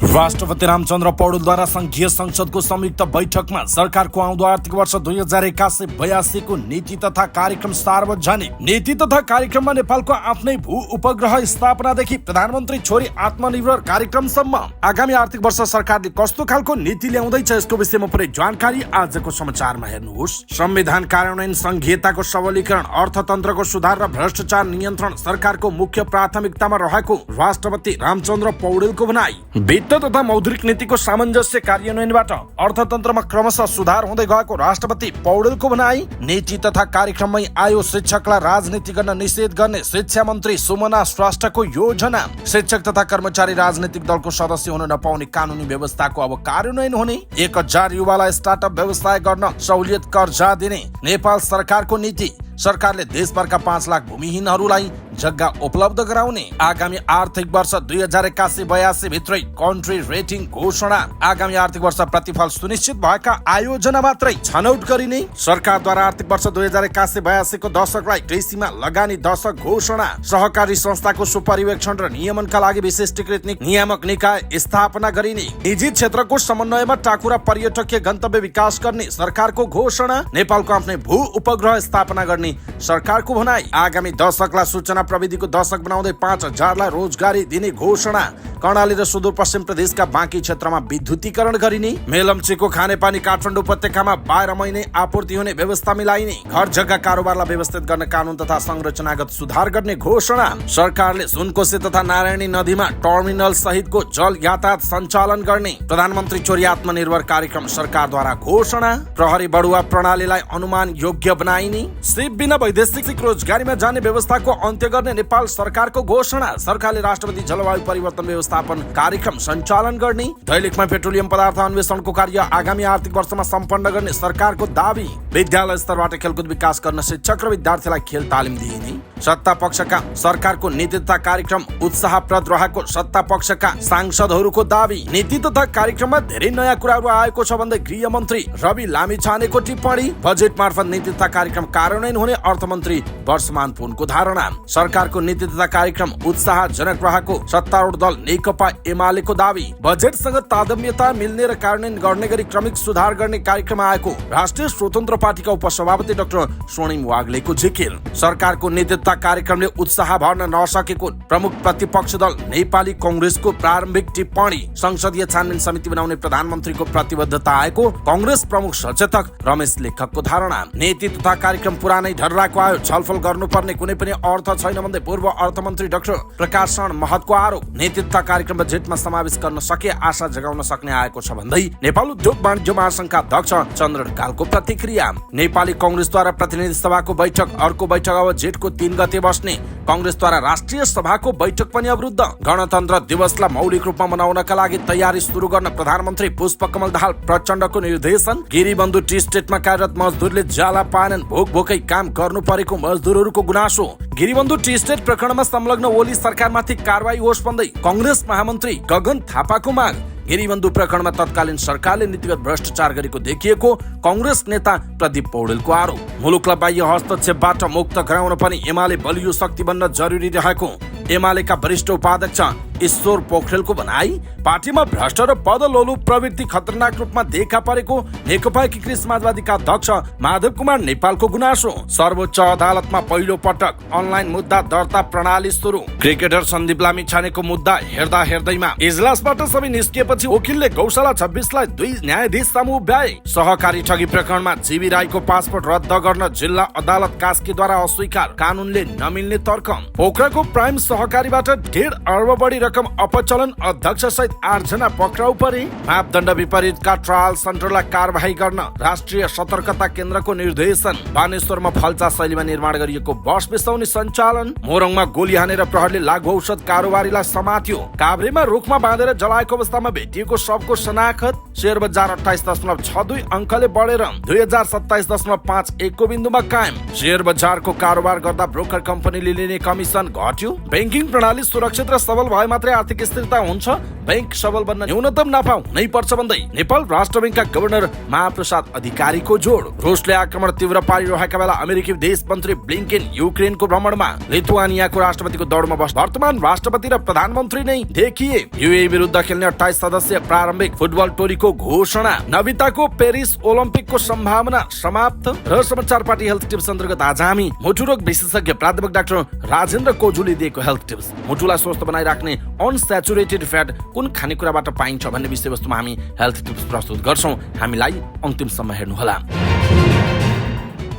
राष्ट्रपति रामचन्द्र पौडेलद्वारा संघीय संसदको संयुक्त बैठकमा सरकारको आउँदो आर्थिक वर्ष 2081-82 को नीति तथा कार्यक्रम सार्वजनिक। नीति तथा कार्यक्रममा नेपालको आफ्नै भू उपग्रह स्थापनादेखि प्रधानमन्त्री छोरी आत्मनिर्भर कार्यक्रमसम्म आगामी आर्थिक वर्ष सरकारले कस्तो खालको नीति ल्याउँदैछ यसको विषयमा पुरै जानकारी आजको समाचारमा हेर्नुहोस्। संविधान कार्यान्वयन, संघीयताको सबलीकरण, अर्थतन्त्रको सुधार र भ्रष्टाचार नियन्त्रण सरकारको मुख्य प्राथमिकतामा रहेको राष्ट्रपति रामचन्द्र पौडेलको भनाई। वित्त तथा मौद्रिक नीतिको सामञ्जस्य कार्यान्वयनबाट अर्थतन्त्रमा क्रमशः सुधार हुँदै गएको राष्ट्रपति पौडेलको भनाई। नीति तथा कार्यक्रममै आयो शिक्षकलाई राजनीति गर्न निषेध गर्ने शिक्षा मन्त्री सुमना श्रेष्ठको योजना। शिक्षक तथा कर्मचारी राजनीतिक दलको सदस्य हुन नपाउने कानूनी व्यवस्थाको अब कार्यान्वयन हुने। 1000 युवालाई स्टार्टअप व्यवसाय गर्न सहुलियत कर्जा दिने नेपाल सरकारको नीति। सरकारले देशभरका 5 लाख भूमिहीनहरूलाई जग्गा उपलब्ध गराउने। आगामी आर्थिक वर्ष 2081-82 भित्रै कन्ट्री रेटिङ घोषणा। आगामी आर्थिक वर्ष प्रतिफल सुनिश्चित भएका आयोजना मात्रै छनौट गरिने। सरकारद्वारा आर्थिक वर्ष 2081-82 को दशकलाई कृषिमा लगानी दशक घोषणा। सहकारी संस्थाको सुपरिवेक्षण र नियमनका लागि विशिष्टीकृत नियामक निकाय स्थापना गरिने। निजी क्षेत्रको समन्वयमा टाकुरा पर्यटकीय गन्तव्य विकास गर्ने सरकारको घोषणा। नेपालको आफ्नै भू उपग्रह स्थापना गर्ने सरकारको भनाई। आगामी दशकलाई सूचना प्रविधिको दशक बनाउँदै 5000 लाई रोजगारी दिने घोषणा। कर्णाली र सुदूरपश्चिम प्रदेशका बाँकी क्षेत्रमा विद्युतीकरण गरिने। मेलम्चीको खानेपानी काठमाडौँ उपत्यकामा 12 महिने आपूर्ति हुने व्यवस्था मिलाइने। घर जग्गा कारोबारलाई व्यवस्थित गर्न कानून तथा संरचनागत सुधार गर्ने घोषणा। सरकारले सुनकोशी तथा नारायणी नदीमा टर्मिनल सहितको जल यातायात सञ्चालन गर्ने। प्रधानमन्त्री छोरी आत्मनिर्भर कार्यक्रम सरकारद्वारा घोषणा। प्रहरी बढुवा प्रणालीलाई अनुमान योग्य बनाइने। सिप बिना वैदेशिक रोजगारीमा जाने व्यवस्थाको अन्त्य गर्ने नेपाल सरकारको घोषणा। सरकारले राष्ट्रपति जलवायु परिवर्तन व्यवस्थापन कार्यक्रम सञ्चालन गर्ने। दैलेखमा पेट्रोलियम पदार्थ अन्वेषणको कार्य आगामी आर्थिक वर्षमा सम्पन्न गर्ने सरकारको दावी। विद्यालय स्तरबाट खेलकुद विकास गर्न शिक्षक र विद्यार्थीलाई खेल तालिम दिइने। सत्ता पक्षका सरकारको नीति तथा कार्यक्रम उत्साहप्रद रहेको सत्ता पक्षका सांसदहरूको दावी। नीति तथा कार्यक्रममा धेरै नयाँ कुराहरू आएको छ भन्दै गृह मन्त्री रवि लामिछानेको टिप्पणी। बजेट मार्फत नीति तथा कार्यक्रम कार्यान्वयन हुने अर्थमन्त्री वर्षमान पुनको धारणा। सरकारको नीति तथा कार्यक्रम उत्साहजनक रहेको सत्तारूढ दल नेकपा एमालेको दावी। बजेटसँग तादम्यता मिल्ने र कार्यान्वयन गर्ने गरी क्रमिक सुधार गर्ने कार्यक्रम आएको राष्ट्रिय स्वतन्त्र पार्टीका उपसभापति डाक्टर स्वर्णिम वाग्लेको जिकिर। सरकारको नीति तथा कार्यक्रमले उत्साह भर्न नसकेको प्रमुख प्रतिपक्ष दल नेपाली कांग्रेसको प्रारम्भिक टिप्पणी। संसदीय छानबिन समिति बनाउने प्रधानमन्त्रीको प्रतिबद्धता आएको कांग्रेस प्रमुख सचेतक रमेश लेखकको धारणा। नीति तथा कार्यक्रम पुरानै ढर्राको आयो, छलफल गर्नुपर्ने कुनै पनि अर्थ छैन भन्दै पूर्व अर्थमन्त्री डाक्टर प्रकाश शरण महतको आरोप। नीति तथा कार्यक्रम बजेटमा समावेश गर्न सके आशा जगाउन सक्ने आएको छ भन्दै नेपाल उद्योग वाणिज्य महासंघका अध्यक्ष चन्द्र ढकालको प्रतिक्रिया। नेपाली कांग्रेसद्वारा प्रतिनिधि सभाको बैठक, अर्को बैठक अब जेठको 3 गते बस्ने। कांग्रेसद्वारा राष्ट्रिय सभाको बैठक पनि अवरुद्ध। गणतन्त्र दिवसलाई मौलिक रूपमा मनाउनका लागि तयारी सुरु गर्न प्रधानमन्त्री पुष्पकमल दाहाल प्रचण्डको निर्देशन। गिरिबन्धु टी स्टेटमा कार्यरत मजदुरले ज्याला पाएनन्, भोकै काम गर्नु परेको मजदुरहरूको गुनासो। गिरिबन्धु टी स्टेट प्रकरणमा संलग्न ओली सरकारमाथि कारवाही होस् भन्दै कांग्रेस महामन्त्री गगन थापाको माग। गिरिबन्धु प्रकरणमा तत्कालीन सरकारले नीतिगत भ्रष्टाचार गरेको देखिएको कांग्रेस नेता प्रदीप पौडेलको आरोप। मुलुकलाई बाह्य हस्तक्षेपबाट मुक्त गराउन पनि एमाले बलियो शक्ति बन्न जरुरी रहेको एमालेका वरिष्ठ उपाध्यक्ष ईश्वर पोखरेलको भनाई। पार्टीमा भ्रष्ट र पदलोलुप प्रवृत्ति खतरनाक रूपमा देखा परेको नेकपा एकीकृत समाजवादीका अध्यक्ष माधव कुमार नेपालको गुनासो। सर्वोच्च अदालतमा पहिलो पटक अनलाइन मुद्दा दर्ता प्रणाली सुरु। क्रिकेटर सन्दीप लामिछानेको मुद्दा हेर्दा हेर्दैमा इजलासबाट सबै निस्किएपछि वकिलले गौशाला 26 लाई 2 न्यायाधीश सामु उभ्याए। सहकारी ठगी प्रकरणमा जीवी राईको पासपोर्ट रद्द गर्न जिल्ला अदालत कास्कीद्वारा अस्वीकार, कानूनले नमिल्ने तर्क। पोखराको प्राइम सहकारीबाट 1.5 अर्ब बढी रकम अपचलन, अध्यक्ष सहित 8 जना पक्राउ परे। मापदण्ड विपरीतका ट्रायल सेन्टरलाई कारबाही गर्न राष्ट्रिय सतर्कता केन्द्रको निर्देशन। बानेश्वरमा फल्चा शैलीमा निर्माण गरिएको बस बिसाउने सञ्चालन। मोरङमा गोली हानेर प्रहरीले लागु औषध कारोबारीलाई समात्यो। काभ्रेमा रुखमा बाँधेर जलाएको अवस्थामा भेटिएको शवको शनाखत। शेयर बजार 28.62 अङ्कले बढेर 2027.51 को बिन्दुमा कायम। शेयर बजारको कारोबार गर्दा ब्रोकर कम्पनीले लिने कमिसन घट्यो। बैंकिङ प्रणाली सुरक्षित र सबल भए मात्रै आर्थिक स्थिरता हुन्छ, बैंक सबल बन्न न्यूनतम नाफा हुनै पर्छ भन्दै नेपाल राष्ट्र बैंकका गभर्नर महाप्रसाद अधिकारीको जोड। रुसले आक्रमण तीव्र पारिरहेका बेला अमेरिकी विदेश मन्त्री ब्लिंकेन युक्रेनको भ्रमणमा, लिथुआनियाको राष्ट्रपतिको दौडमा बस। वर्तमान राष्ट्रपति र प्रधानमन्त्री नै देखिए। युएई विरुद्ध खेल्ने 28 सदस्यीय प्रारम्भिक फुटबल टोलीको घोषणा। नविताको पेरिस ओलम्पिकको सम्भावना समाप्त। र समाचार पार्टी हेल्थ टिप्स अन्तर्गत आज हामी मुटु रोग विशेषज्ञ प्राध्यापक डाक्टर राजेन्द्र कोजुले दिएको हेल्थ टिप्स, मुटुलाई स्वस्थ बनाइराख्ने अनस्याचुरेटेड फ्याट कुन खानेकुराबाट पाइन्छ भन्ने विषयवस्तुमा हामी हेल्थ टिप्स प्रस्तुत गर्छौं। हामीलाई अन्तिमसम्म हेर्नुहोला।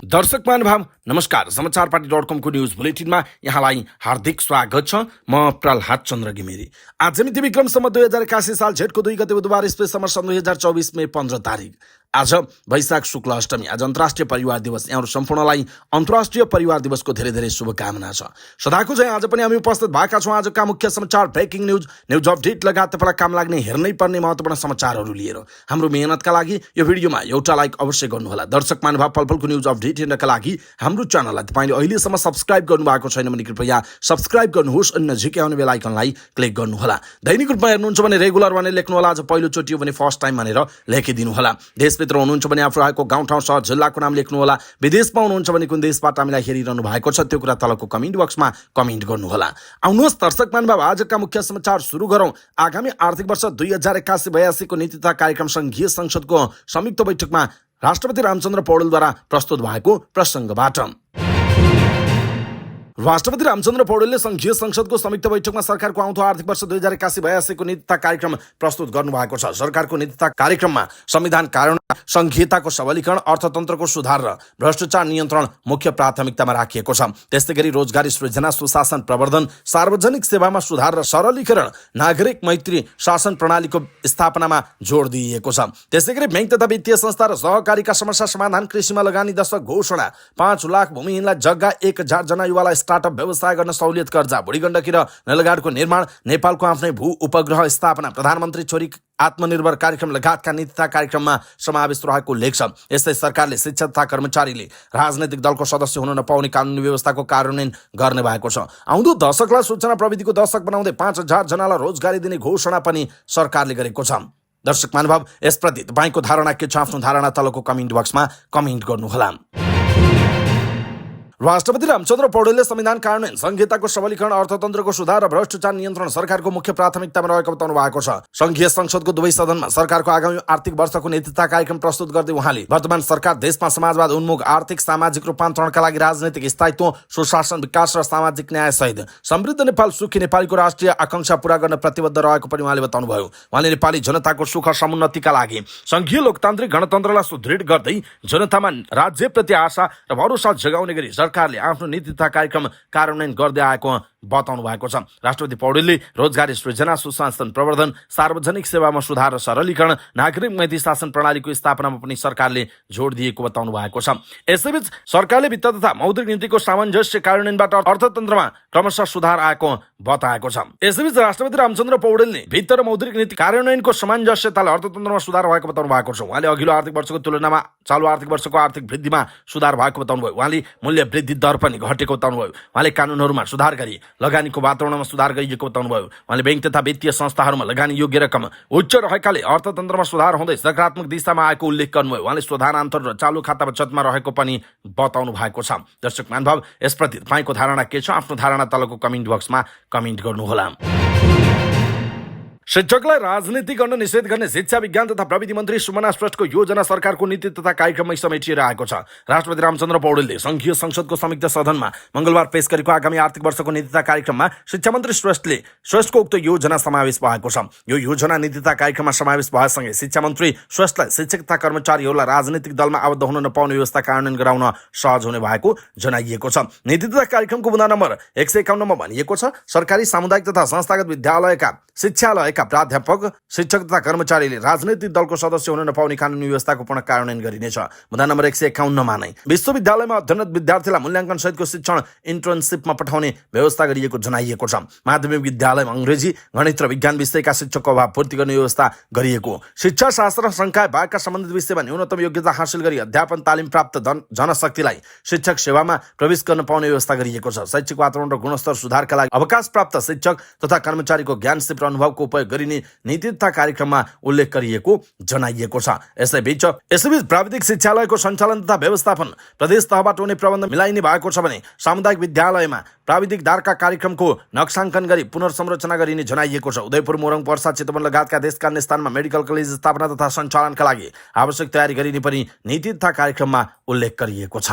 दर्शक महानुभाव नमस्कार। समाचारपाटी.com को न्यूज बुलेटिनमा यहाँलाई हार्दिक स्वागत छ। म प्रहलाद चन्द्र घिमिरे। आज मिति विक्रमसम्म 2081 साल जेठको 2 गते बुधबार स्पेसम्म सन् 2024 मे 15 तारिक। आज वैशाख शुक्ल अष्टमी। आज अन्तर्राष्ट्रिय परिवार दिवस। यहाँहरू सम्पूर्णलाई अन्तर्राष्ट्रिय परिवार दिवसको धेरै धेरै शुभकामना छ। सदाको चाहिँ आज पनि हामी उपस्थित भएका छौँ आजका मुख्य समाचार, ब्रेकिङ न्यूज अपडेट लगायत तपाईँलाई काम लाग्ने हेर्नै पर्ने महत्त्वपूर्ण समाचारहरू लिएर। हाम्रो मेहनतका लागि यो भिडियोमा एउटा लाइक अवश्य गर्नुहोला। दर्शक महानुभाव पलपलको न्यूज अपडेट हेर्नका लागि हाम्रो च्यानललाई तपाईँले अहिलेसम्म सब्स्क्राइब गर्नुभएको छैन भने कृपया सब्स्क्राइब गर्नुहोस् अनि नजिकै आउने बेल आइकनलाई क्लिक गर्नुहोला। दैनिक रूपमा हेर्नुहुन्छ भने रेगुलर भनेर लेख्नुहोला। आज पहिलोचोटि हो भने फर्स्ट टाइम भनेर लेखिदिनुहोला। देशभित्र हुनुहुन्छ भने आफ्नो रहेको गाउँठाउँ सहर जिल्लाको नाम लेख्नुहोला। विदेशमा हुनुहुन्छ भने कुन देशबाट हामीलाई हेरिरहनु भएको छ त्यो कुरा तलको कमेन्ट बक्समा कमेन्ट गर्नुहोला। आउनुहोस् दर्शक महानुभाव आजका मुख्य समाचार सुरु गरौँ। आगामी आर्थिक वर्ष 2081-82 को नीति तथा कार्यक्रम संघीय संसदको संयुक्त बैठकमा राष्ट्रपति रामचन्द्र पौडेलद्वारा प्रस्तुत भएको प्रसङ्गबाट। राष्ट्रपति रामचन्द्र पौडेलले संघीय संसदको संयुक्त बैठकमा सरकारको आउँदो आर्थिक वर्ष 2081-82 को नीति तथा कार्यक्रम प्रस्तुत गर्नुभएको छ। सरकारको नीति तथा कार्यक्रममा संविधान कार्यान्वयन, संघीयताको सबलीकरण, अर्थतन्त्रको सुधार र भ्रष्टाचार नियन्त्रण मुख्य प्राथमिकतामा राखिएको छ। त्यस्तै गरी रोजगारी सृजना, सुशासन प्रवर्धन, सार्वजनिक सेवामा सुधार र सरलीकरण, नागरिक मैत्री शासन प्रणालीको स्थापनामा जोड दिइएको छ। त्यस्तै गरी बैंक तथा वित्तीय संस्था र सहकारीका समस्या समाधान, कृषिमा लगानी दशक घोषणा, 5 लाख भूमिहीनलाई जग्गा, 1000 जना युवालाई स्टार्टअप व्यवसाय गर्न सहुलियत कर्जा, बुढीगण्डकी र नलगाडको निर्माण, नेपालको आफ्नै भू उपग्रह स्थापना, प्रधानमन्त्री छोरी आत्मनिर्भर कार्यक्रम लगायतका नीति तथा कार्यक्रममा समावेश रहेको उल्लेख छ। यस्तै सरकारले शिक्षक तथा कर्मचारीले राजनैतिक दलको सदस्य हुन नपाउने कानुनी व्यवस्थाको कार्यान्वयन गर्ने भएको छ। आउँदो दशकलाई सूचना प्रविधिको दशक बनाउँदै 5000 जनालाई रोजगारी दिने घोषणा पनि सरकारले गरेको छ। दर्शक महानुभाव यसप्रति तपाईँको धारणा के छ? आफ्नो धारणा तलको कमेन्ट बक्समा कमेन्ट गर्नुहोला। राष्ट्रपति रामचन्द्र पौडेलले संविधान कार्यान्वयन, संघीयताको सबलीकरण, अर्थतन्त्रको सुधार र भ्रष्टाचार नियन्त्रण सरकारको मुख्य प्राथमिकतामा रहेको बताउनु भएको छ। संघीय संसदको दुवै सदनमा सरकारको आगामी आर्थिक वर्षको नीति तथा कार्यक्रम प्रस्तुत गर्दै उहाँले वर्तमान सरकार देशमा समाजवाद उन्मुख आर्थिक सामाजिक रूपान्तरणका लागि राजनैतिक स्थायित्व, सुशासन, विकास र सामाजिक न्याय सहित समृद्ध नेपाल, सुखी नेपालीको राष्ट्रिय आकांक्षा पूरा गर्न प्रतिबद्ध रहेको पनि उहाँले बताउनुभयो। उहाँले नेपाली जनताको सुख समुन्नतिका लागि संघीय लोकतान्त्रिक गणतन्त्रलाई सुदृढ गर्दै जनतामा राज्यप्रति आशा र भरोसा जगाउने गरी सरकारले आफ्नो नीति तथा कार्यक्रम कार्यान्वयन गर्दै आएको बताउनु भएको छ। राष्ट्रपति पौडेलले रोजगारी सृजना, सुशासन प्रवर्धन, सार्वजनिक सेवामा सुधार र सरलीकरण, नागरिक मैत्री शासन प्रणालीको स्थापनामा पनि सरकारले जोड दिएको बताउनु भएको छ। यसैबीच सरकारले वित्त तथा मौद्रिक नीतिको सामञ्जस्य कार्यान्वयनबाट अर्थतन्त्रमा क्रमशः सुधार आएको बताएको छ। यसैबीच राष्ट्रपति रामचन्द्र पौडेलले वित्त र मौद्रिक नीति कार्यान्वयनको सामञ्जस्यताले अर्थतन्त्रमा सुधार भएको बताउनु भएको छ। उहाँले अघिल्लो आर्थिक वर्षको तुलनामा चालु आर्थिक वर्षको आर्थिक वृद्धिमा सुधार भएको बताउनुभयो। उहाँले मूल्य वृद्धि दर पनि घटेको बताउनुभयो। उहाँले कानुनहरूमा सुधार गरी लगानीको वातावरणमा सुधार गरिएको बताउनुभयो। उहाँले बैंक तथा वित्तीय संस्थाहरूमा लगानी योग्य रकम उच्च रहेकाले अर्थतन्त्रमा सुधार हुँदै सकारात्मक दिशामा आएको उल्लेख गर्नुभयो। उहाँले स्वाधान्तर र चालु खाता बचतमा रहेको पनि बताउनु भएको छ। दर्शक महानुभाव यसप्रति तपाईँको धारणा के छ? आफ्नो धारणा तलको कमेन्ट बक्समा कमेन्ट गर्नुहोला। शिक्षकलाई राजनीति गर्न निषेध गर्ने शिक्षा विज्ञान तथा प्रविधि मन्त्री सुमना श्रेष्ठको योजना सरकारको नीति तथा कार्यक्रममै समेटिएर आएको छ। राष्ट्रपति रामचन्द्र पौडेलले संघीय संसदको संयुक्त सदनमा मंगलबार पेश गरेको आगामी आर्थिक वर्षको नीति तथा कार्यक्रममा शिक्षा मन्त्री श्रेष्ठको उक्त योजना समावेश भएको छ। यो योजना नीति तथा कार्यक्रममा समावेश भएसँगै शिक्षा मन्त्री श्रेष्ठलाई शिक्षक तथा कर्मचारीहरूलाई राजनीतिक दलमा आबद्ध हुन नपाउने व्यवस्था कार्यान्वयन गराउन सहज हुने भएको जनाइएको छ। नीति तथा कार्यक्रमको बुँदा नम्बर 151 मा भनिएको छ, सरकारी सामुदायिक तथा संस्थागत विद्यालयका शिक्षालयका गरेका प्राध्यापक, शिक्षक तथा कर्मचारीले राजनैतिक दलको सदस्य हुन नपाउने कानुनी व्यवस्थाको पुनः कार्यान्वयन गरिनेछ। मुद्दा नम्बर 151 मा नै विश्वविद्यालयमा अध्ययनरत विद्यार्थीलाई मूल्याङ्कन सहितको शिक्षण इन्टर्नसिपमा पठाउने व्यवस्था गरिएको जनाइएको छ। माध्यमिक विद्यालयमा अङ्ग्रेजी, गणित र विज्ञान विषयका शिक्षकको अभाव पूर्ति गर्ने व्यवस्था गरिएको। शिक्षा शास्त्र र संकाय बाहेकका सम्बन्धित विषयमा न्यूनतम योग्यता हासिल गरी अध्यापन तालिम प्राप्त जनशक्तिलाई शिक्षक सेवामा प्रवेश गर्न पाउने व्यवस्था गरिएको छ। शैक्षिक वातावरण र गुणस्तर सुधारका लागि अवकाश प्राप्त शिक्षक तथा कर्मचारीको ज्ञान सिप र अनुभवको उपयोग गरिने नीति तथा कार्यक्रममा उल्लेख गरिएको जनाइएको छ। यसैबीच प्राविधिक शिक्षालयको सञ्चालन तथा व्यवस्थापन प्रदेश तहबाट हुने प्रबन्ध मिलाइने भएको छ भने सामुदायिक विद्यालयमा प्राविधिक दार्का कार्यक्रमको नक्साङ्कन गरी पुनर्संरचना गरिने जनाइएको छ। उदयपुर, मोरङ, पर्सा, चितवन लगायतका देशका अन्य स्थानमा मेडिकल कलेज स्थापना तथा सञ्चालनका लागि आवश्यक तयारी गरिने पनि नीति तथा कार्यक्रममा उल्लेख गरिएको छ।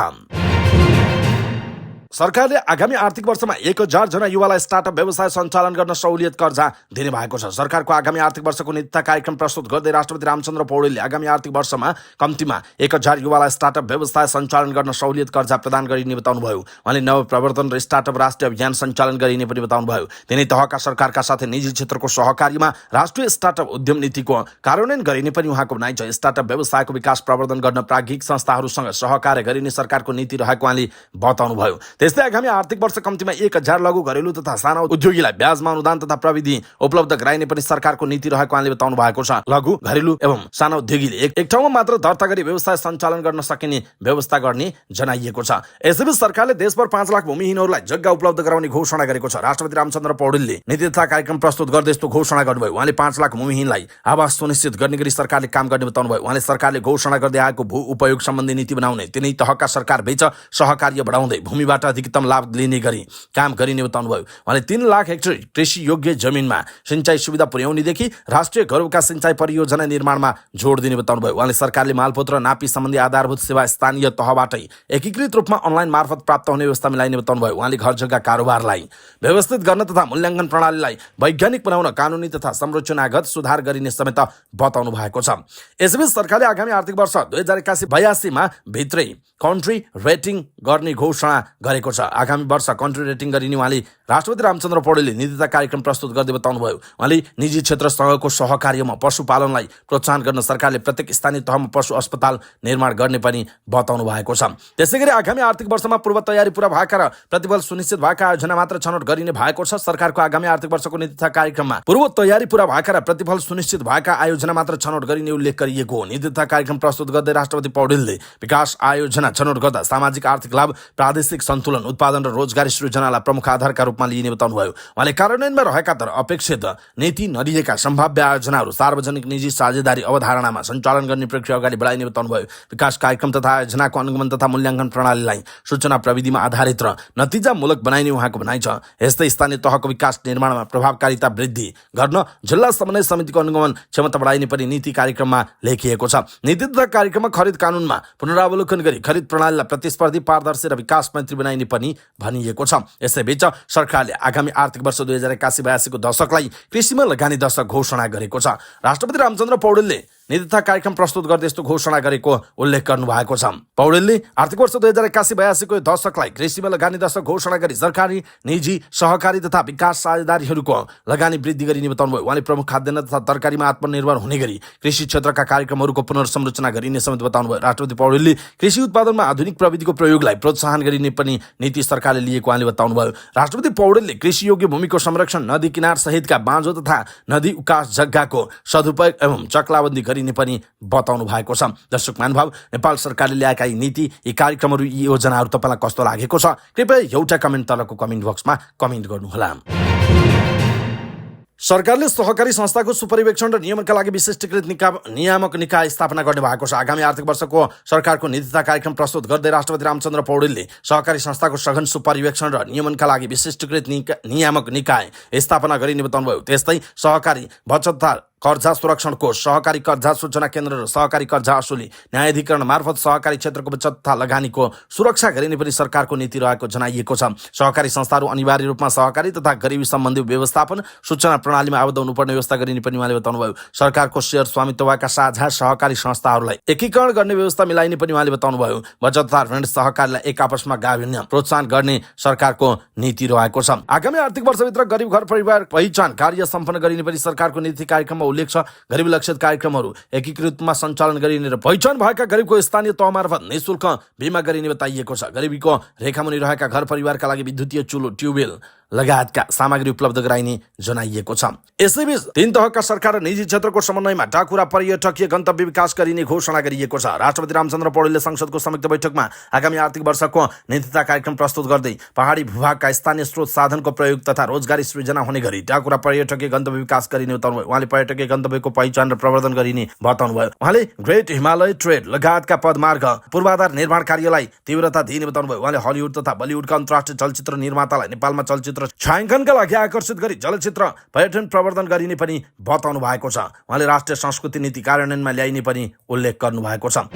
सरकारले आगामी आर्थिक वर्षमा 1000 जना युवालाई स्टार्टअप व्यवसाय सञ्चालन गर्न सहुलियत कर्जा दिने भएको छ। सरकारको आगामी आर्थिक वर्षको नीति तथा कार्यक्रम प्रस्तुत गर्दै राष्ट्रपति रामचन्द्र पौडेलले आगामी आर्थिक वर्षमा कम्तीमा 1000 युवालाई स्टार्टअप व्यवसाय सञ्चालन गर्न सहुलियत कर्जा प्रदान गरिने बताउनुभयो। उहाँले नवप्रवर्तन र स्टार्टअप राष्ट्रिय अभियान सञ्चालन गरिने पनि बताउनुभयो। तिनै तहका सरकारका साथै निजी क्षेत्रको सहकारीमा राष्ट्रिय स्टार्टअप उद्यम नीतिको कार्यान्वयन गरिने पनि उहाँको भनाइ छ। स्टार्टअप व्यवसायको विकास प्रवर्धन गर्न प्राज्ञिक संस्थाहरूसँग सहकार्य गरिने सरकारको नीति रहेको उहाँले बताउनुभयो। त्यस्तै आगामी आर्थिक वर्ष कम्तीमा 1000 लघु घरेलु तथा साना उद्योगीलाई ब्याजमा अनुदान तथा प्रविधि उपलब्ध गराइने पनि सरकारको नीति रहेको उहाँले बताउनु भएको छ। लघु घरेलु एवं साना उद्योगीले एक ठाउँमा मात्र दर्ता गरी व्यवसाय सञ्चालन गर्न सकिने व्यवस्था गर्ने जनाइएको छ। यसैबीच सरकारले देशभर 5 लाख भूमिहीनहरूलाई जग्गा उपलब्ध गराउने घोषणा गरेको छ। राष्ट्रपति रामचन्द्र पौडेलले नीति तथा कार्यक्रम प्रस्तुत गर्दै यस्तो घोषणा गर्नुभयो। उहाँले 5 लाख भूमिहीनलाई आवास सुनिश्चित गर्ने गरी सरकारले काम गर्ने बताउनुभयो। उहाँले सरकारले घोषणा गर्दै आएको भू उपयोग सम्बन्धी नीति बनाउने, तिनै तहका सरकार बीच सहकार्य बढाउँदै भूमिबाट अधिकतम लाभ लिने गरी काम गरिने बताउनुभयो। उहाँले 3 लाख हेक्टर कृषि योग्य जमिनमा सिंचाई सुविधा पुर्याउनेदेखि राष्ट्रिय घरका सिंचाई परियोजना निर्माणमा जोड दिने बताउनुभयो। उहाँले सरकारले मालपोत र नापी सम्बन्धी आधारभूत सेवा स्थानीय तहबाटै एकीकृत रूपमा अनलाइन मार्फत प्राप्त हुने व्यवस्था मिलाइने बताउनुभयो। उहाँले घर जग्गा कारोबारलाई व्यवस्थित गर्न तथा मूल्याङ्कन प्रणालीलाई वैज्ञानिक बनाउन कानुनी तथा संरचनागत सुधार गरिने समेत बताउनु भएको छ। यसैबीच सरकारले आगामी आर्थिक वर्ष 2081-82 मा भित्रै कन्ट्री रेटिङ गर्ने घोषणा गरेको छ। आगामी वर्ष कन्ट्री रेटिङ गरिने उहाँले राष्ट्रपति रामचन्द्र पौडेलले नीति तथा कार्यक्रम प्रस्तुत गर्दै बताउनुभयो। उहाँले निजी क्षेत्रसँगको सहकार्यमा पशुपालनलाई प्रोत्साहन गर्न सरकारले प्रत्येक स्थानीय तहमा पशु अस्पताल निर्माण गर्ने पनि बताउनु भएको छ। त्यसैगरी आगामी आर्थिक वर्षमा पूर्व तयारी पूरा भएका र प्रतिफल सुनिश्चित भएका आयोजना मात्र छनौट गरिने भएको छ। सरकारको आगामी आर्थिक वर्षको नीति तथा कार्यक्रममा पूर्व तयारी पूरा भएका र प्रतिफल सुनिश्चित भएका आयोजना मात्र छनौट गरिने उल्लेख गरिएको हो। नीति तथा कार्यक्रम प्रस्तुत गर्दै राष्ट्रपति पौडेलले विकास आयोजना छनौट गर्दा सामाजिक आर्थिक लाभ, प्रादेशिक सन्तुलन, उत्पादन र रोजगारी सृजनालाई प्रमुख आधारका रूपमा लिइने बताउनुभयो। उहाँले कार्यान्वयनमा रहेका तर अपेक्षित नीति नदिएका सम्भाव्य आयोजनाहरू सार्वजनिक निजी साझेदारी अवधारणामा सञ्चालन गर्ने प्रक्रिया अगाडि बढाइने बताउनुभयो। विकास कार्यक्रम तथा आयोजनाको अनुगमन तथा मूल्याङ्कन प्रणालीलाई सूचना प्रविधिमा आधारित र नतिजामूलक बनाइने उहाँको भनाइ छ। यस्तै स्थानीय तहको विकास निर्माणमा प्रभावकारिता वृद्धि गर्न जिल्ला समन्वय समितिको अनुगमन क्षमता बढाइने पनि नीति कार्यक्रममा लेखिएको छ। नीति तथा कार्यक्रममा खरिद कानुनमा पुनरावलोकन गरी खरिद प्रणालीलाई प्रतिस्पर्धी, पारदर्शी र विकास मैत्री बनाइने पनि भनिएको छ। यसैबीच सरकारले आगामी आर्थिक वर्ष 2081-82 को दशकलाई कृषिमा लगानी दशक घोषणा गरेको छ। राष्ट्रपति रामचन्द्र पौडेलले नीति तथा कार्यक्रम प्रस्तुत गर्दै यस्तो घोषणा गरेको उल्लेख गर्नु भएको छ। पौडेलले आर्थिक वर्ष 2081-82 को दशकलाई कृषिमा लगानी दशक घोषणा गरी सरकारी, निजी, सहकारी तथा विकास साझेदारीहरूको लगानी वृद्धि गरिने बताउनुभयो। उहाँले प्रमुख खाद्यान्न तथा तरकारीमा आत्मनिर्भर हुने गरी कृषि क्षेत्रका कार्यक्रमहरूको पुनर्संरचना गरिने समेत बताउनुभयो। राष्ट्रपति पौडेलले कृषि उत्पादनमा आधुनिक प्रविधिको प्रयोगलाई प्रोत्साहन गरिने पनि नीति सरकारले लिएको उहाँले बताउनुभयो। राष्ट्रपति पौडेलले कृषि योग्य भूमिको संरक्षण, नदी किनार सहितका बाँझो तथा नदी उकास जग्गाको सदुपयोग एवं चक्लाबन्दी गरिने पनि बताउनु भएको छ। दर्शक महानुभाव, नेपाल सरकारले ल्याएका यी नीति, यी कार्यक्रमहरू, यी योजनाहरू तपाईँलाई कस्तो लागेको छ कृपया एउटा कमेन्ट तलको कमेन्ट बक्समा कमेन्ट गर्नुहोला। सरकारले सहकारी संस्थाको सुपरिवेक्षण र नियमनका लागि विशिष्टीकृत नियामक निकाय स्थापना गर्ने भएको छ। आगामी आर्थिक वर्षको सरकारको नीति तथा कार्यक्रम प्रस्तुत गर्दै राष्ट्रपति रामचन्द्र पौडेलले सहकारी संस्थाको सघन सुपरिवेक्षण र नियमनका लागि विशिष्टीकृत नियामक निकाय स्थापना गरिने बताउनुभयो। त्यस्तै सहकारी बचत तथा कर्जा सुरक्षण कोष, सहकारी कर्जा सूचना केन्द्र र सहकारी कर्जा असुली न्यायाधिकरण मार्फत सहकारी क्षेत्रको बचत तथा लगानीको सुरक्षा गरिने पनि सरकारको नीति रहेको जनाइएको छ। सहकारी संस्थाहरू अनिवार्य रूपमा सहकारी तथा गरिबी सम्बन्धी व्यवस्थापन सूचना प्रणालीमा आबद्ध हुनुपर्ने व्यवस्था गरिने पनि उहाँले बताउनुभयो। सरकारको शेयर स्वामित्व भएका साझा सहकारी संस्थाहरूलाई एकीकरण गर्ने व्यवस्था मिलाइने पनि उहाँले बताउनुभयो। बचत तथा ऋण सहकारीलाई एक आपसमा गाभिन्न प्रोत्साहन गर्ने सरकारको नीति रहेको छ। आगामी आर्थिक वर्षभित्र गरिब घर परिवार पहिचान कार्य सम्पन्न गरिने पनि सरकारको नीति कार्यक्रममा उल्लेख छ। गरिबी लक्षित कार्यक्रमहरू एकीकृत रूपमा सञ्चालन गरिने र पहिचान भएका गरिबको स्थानीय तह मार्फत निःशुल्क बिमा गरिने बताइएको छ। गरिबीको रेखामुनि रहेका घर परिवारका लागि विद्युतीय चुलो, ट्युबवेल लगायतका सामग्री उपलब्ध गराइने जनाइएको छ। यसैबीच तीन तहका सरकार र निजी क्षेत्रको समन्वयमा टाकुरा पर्यटकीय गन्तव्य विकास गरिने घोषणा गरिएको छ। राष्ट्रपति रामचन्द्र पौडेलले संसदको संयुक्त बैठकमा आगामी आर्थिक वर्षको नीतिता कार्यक्रम प्रस्तुत गर्दै पहाडी भूभागका स्थानीय स्रोत साधनको प्रयोग तथा रोजगारी सृजना हुने गरी टाकुरा पर्यटकीय गन्तव्य विकास गरिने बताउनुभयो। उहाँले पर्यटकीय गन्तव्यको पहिचान र प्रवर्धन गरिने बताउनुभयो। उहाँले ग्रेट हिमालय ट्रेड लगायतका पदमार्ग पूर्वाधार निर्माण कार्यलाई तीव्रता दिइने बताउनुभयो। उहाँले हलिउड तथा बलिउडका अन्तर्राष्ट्रिय चलचित्र निर्मातालाई नेपालमा चलचित्र छायाङ्कनका लागि आकर्षित गरी चलचित्र पर्यटन प्रवर्धन गरिने पनि बताउनु भएको छ। उहाँले राष्ट्रिय संस्कृति नीति कार्यान्वयनमा ल्याइने पनि उल्लेख गर्नु भएको छ।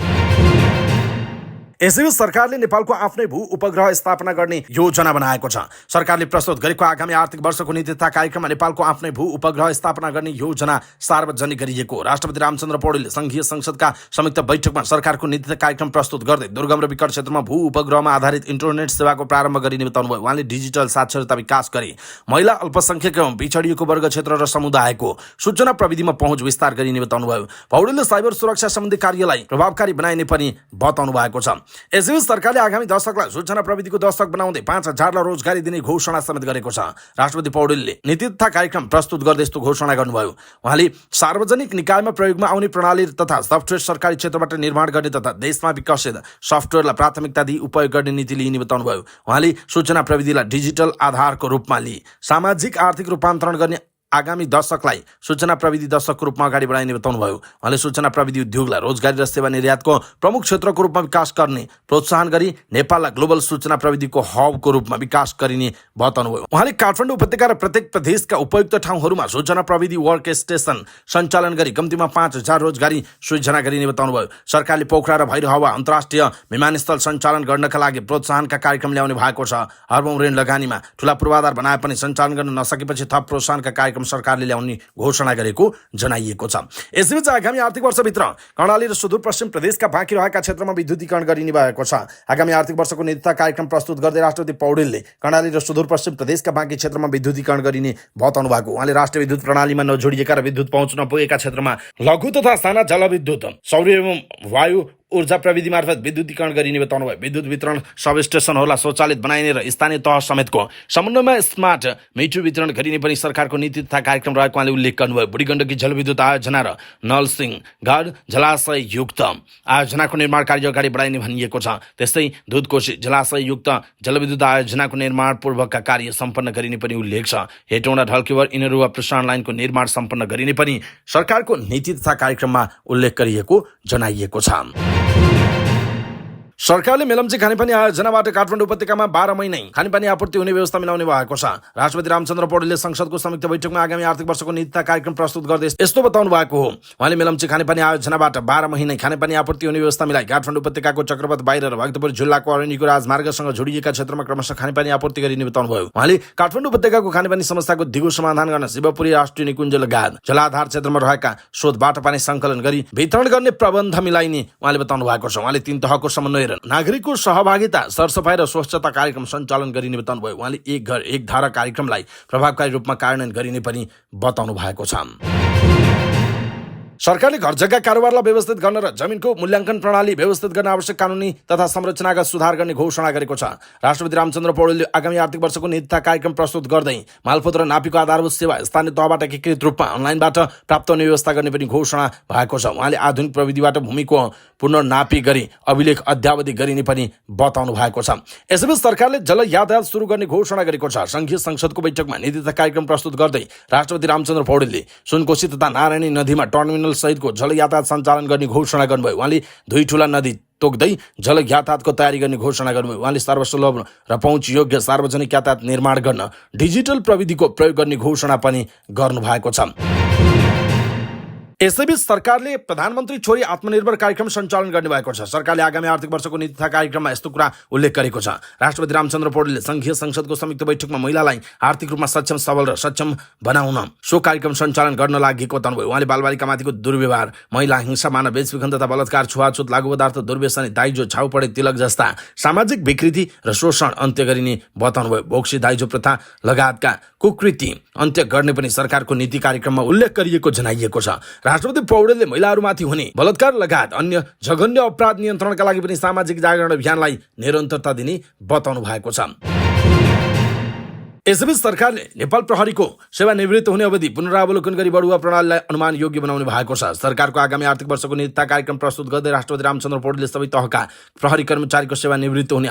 यसैबीच सरकारले नेपालको आफ्नै भू उपग्रह स्थापना गर्ने योजना बनाएको छ। सरकारले प्रस्तुत गरेको आगामी आर्थिक वर्षको नीति तथा कार्यक्रममा नेपालको आफ्नै भू उपग्रह स्थापना गर्ने योजना सार्वजनिक गरिएको राष्ट्रपति रामचन्द्र पौडेलले संघीय संसदका संयुक्त बैठकमा सरकारको नीति तथा कार्यक्रम प्रस्तुत गर्दै दुर्गम र विकट क्षेत्रमा भू उपग्रहमा आधारित इन्टरनेट सेवाको प्रारम्भ गरिने बताउनुभयो। उहाँले डिजिटल साक्षरता विकास गरी महिला, अल्पसंख्यक एवं पिछडिएको वर्ग क्षेत्र र समुदायको सूचना प्रविधिमा पहुँच विस्तार गरिने बताउनुभयो। पौडेलले साइबर सुरक्षा सम्बन्धी कार्यलाई प्रभावकारी बनाइने पनि बताउनु भएको छ। यसैबीच सरकारले आगामी दशकलाई सूचना प्रविधिको दशक बनाउँदै 5,000लाई रोजगारी दिने घोषणा समेत गरेको छ। राष्ट्रपति पौडेलले नीति तथा कार्यक्रम प्रस्तुत गर्दै यस्तो घोषणा गर्नुभयो। उहाँले सार्वजनिक निकायमा प्रयोगमा आउने प्रणाली तथा सफ्टवेयर सरकारी क्षेत्रबाट निर्माण गर्ने तथा देशमा विकसित सफ्टवेयरलाई प्राथमिकता दिई उपयोग गर्ने नीति लिइने बताउनुभयो। उहाँले सूचना प्रविधिलाई डिजिटल आधारको रूपमा लिई सामाजिक आर्थिक रूपान्तरण गर्ने आगामी दशकलाई सूचना प्रविधि दशकको रूपमा अगाडि बढाइने बताउनुभयो। उहाँले सूचना प्रविधि उद्योगलाई रोजगारी र सेवा निर्यातको प्रमुख क्षेत्रको रूपमा विकास गर्ने प्रोत्साहन गरी नेपाललाई ग्लोबल सूचना प्रविधिको हबको रूपमा विकास गरिने बताउनुभयो। उहाँले काठमाडौँ उपत्यका र प्रत्येक प्रदेशका उपयुक्त ठाउँहरूमा सूचना प्रविधि वर्क स्टेसन सञ्चालन गरी कम्तीमा 5,000 रोजगारी सृजना गरिने बताउनुभयो। सरकारले पोखरा र भैरहवा अन्तर्राष्ट्रिय विमानस्थल सञ्चालन गर्नका लागि प्रोत्साहनका कार्यक्रम ल्याउने भएको छ। अरबौं ऋण लगानीमा ठूला पूर्वाधार बनाए पनि सञ्चालन गर्न नसकेपछि थप प्रोत्साहनका कार्यक्रम सरकारले ल्याउने घोषणा गरेको जनाइएको छ। यसैबीच आगामी आर्थिक वर्षभित्र कर्णाली र सुदूरपश्चिम प्रदेशका बाँकी रहेका क्षेत्रमा विद्युतीकरण गरिने भएको छ। आगामी आर्थिक वर्षको नीति कार्यक्रम प्रस्तुत गर्दै राष्ट्रपति पौडेलले कर्णाली र सुदूरपश्चिम प्रदेशका बाँकी क्षेत्रमा विद्युतीकरण गरिने बताउनु भएको। उहाँले राष्ट्रिय विद्युत प्रणालीमा नजोडिएका र विद्युत पहुँच नपुगेका क्षेत्रमा लघु तथा साना जलविद्युत, सौर्य एवं वायु ऊर्जा प्रविधि मार्फत विद्युतीकरण गरिने बताउनुभयो। विद्युत वितरण सब स्टेशनहरूलाई स्वचालित बनाइने र स्थानीय तह समेतको समन्वयमा स्मार्ट मिटर वितरण गरिने पनि सरकारको नीति तथा कार्यक्रम रहेको उहाँले उल्लेख गर्नुभयो। बुढी गण्डकी जलविद्युत आयोजना र नलसिंहगढ जलाशययुक्त आयोजनाको निर्माण कार्य अगाडि बढाइने भनिएको छ। त्यस्तै दुधकोशी जलाशययुक्त जलविद्युत आयोजनाको निर्माण पूर्वकका कार्य सम्पन्न गरिने पनि उल्लेख छ। हेटौँडा ढल्केवर इनरुवा प्रसारण लाइनको निर्माण सम्पन्न गरिने पनि सरकारको नीति तथा कार्यक्रममा उल्लेख गरिएको जनाइएको छ। सरकारले मेलम्ची खानेपानी आयोजनाबाट काठमाडौँ उपत्यकामा 12 महिनै खानेपानी आपूर्ति हुने व्यवस्था मिलाउने भएको छ। राष्ट्रपति रामचन्द्र पौडेलले संसदको संयुक्त बैठकमा आगामी आर्थिक वर्षको नीति कार्यक्रम प्रस्तुत गर्दै यस्तो बताउनु भएको हो। उहाँले मेलम्ची खानेपानी आयोजनाबाट 12 महिनै खानेपानी आपूर्ति हुने व्यवस्था मिलाई काठमाडौँ उपत्यकाको चक्रपथ बाहिर र भक्तपुर जिल्लाको अरण्यको राजमार्गसँग जोडिएका क्षेत्रमा क्रमशः खानेपानी आपूर्ति गरिने बताउनुभयो। उहाँले काठमाडौँ उपत्यकाको खानेपानी समस्याको दिगो समाधान गर्न शिवपुरी राष्ट्रिय निकुञ्ज लगायत जलाधार क्षेत्रमा रहेका स्रोतबाट पानी सङ्कलन गरी वितरण गर्ने प्रबन्ध मिलाइने उहाँले बताउनु भएको छ। उहाँले 3 तहको समन्वय नागरिकको सहभागिता, सरसफाई र स्वच्छता कार्यक्रम सञ्चालन गरिने बताउनुभयो। उहाँले एक घर एक धारा कार्यक्रमलाई प्रभावकारी रूपमा कार्यान्वयन गरिने पनि बताउनु भएको छ। सरकारले घर जग्गा कारोबारलाई व्यवस्थित गर्न र जमिनको मूल्याङ्कन प्रणाली व्यवस्थित गर्न आवश्यक कानुनी तथा संरचनागत सुधार गर्ने घोषणा गरेको छ। राष्ट्रपति रामचन्द्र पौडेलले आगामी आर्थिक वर्षको नीति कार्यक्रम प्रस्तुत गर्दै मालपोत र नापीको आधारभूत सेवा स्थानीय तहबाट एकीकृत रूपमा अनलाइनबाट प्राप्त हुने व्यवस्था गर्ने पनि घोषणा भएको छ। उहाँले आधुनिक प्रविधिबाट भूमिको पुनर्नापी गरी अभिलेख अद्यावधि गरिने पनि बताउनु भएको छ। यसैबीच सरकारले जल यातायात सुरु गर्ने घोषणा गरेको छ। संघीय संसदको बैठकमा नीति कार्यक्रम प्रस्तुत गर्दै राष्ट्रपति रामचन्द्र पौडेलले सुनकोशी तथा नारायणी नदीमा टर्मिनल सहितको जल यातायात सञ्चालन गर्ने घोषणा गर्नुभयो। उहाँले 2 ठूला नदी तोक्दै जल यातायातको तयारी गर्ने घोषणा गर्नुभयो। उहाँले सर्वसुलभ र पहुँच योग्य सार्वजनिक यातायात निर्माण गर्न डिजिटल प्रविधिको प्रयोग गर्ने घोषणा पनि गर्नुभएको छ। यसैबीच सरकारले प्रधानमन्त्री छोरी आत्मनिर्भर कार्यक्रम सञ्चालन गर्ने भएको छ। सरकारले आगामी आर्थिक वर्षको नीति तथा कार्यक्रममा यस्तो कुरा उल्लेख गरेको छ। राष्ट्रपति रामचन्द्र पौडेलले संघीय संसदको संयुक्त बैठकमा महिलालाई आर्थिक रूपमा सक्षम सबल र सक्षम बनाउन सो कार्यक्रम सञ्चालन गर्न लागेको बताउनुभयो। उहाँले बालबालिकामाथिको दुर्व्यवहार, महिला हिंसा, मानव बेचबिखन तथा बलात्कार, छुवाछुत, लागू पदार्थ दुर्व्यसनी, दाइजो, छाउपडे, तिलक जस्ता सामाजिक विकृति र शोषण अन्त्य गरिने बताउनुभयो। बोक्सी, दाइजो प्रथा लगायतका कुकृति अन्त्य गर्ने पनि सरकारको नीति कार्यक्रममा उल्लेख गरिएको जनाइएको छ। राष्ट्रपति पौडेलले महिलाहरूमाथि हुने बलात्कार लगायत अन्य जघन्य अपराध नियन्त्रणका लागि पनि सामाजिक जागरण अभियानलाई निरन्तरता दिने बताउनु भएको छ। यसैबीच सरकारले नेपाल प्रहरीको सेवानिवृत्त हुने अवधि पुनरावलोकन गरी बढुवा प्रणालीलाई अनुमान योग्य बनाउने भएको छ। सरकारको आगामी आर्थिक वर्षको नीति तथा कार्यक्रम प्रस्तुत गर्दै राष्ट्रपति रामचन्द्र पौडेलले सबै तहका प्रहरी कर्मचारीको सेवानिवृत्त हुने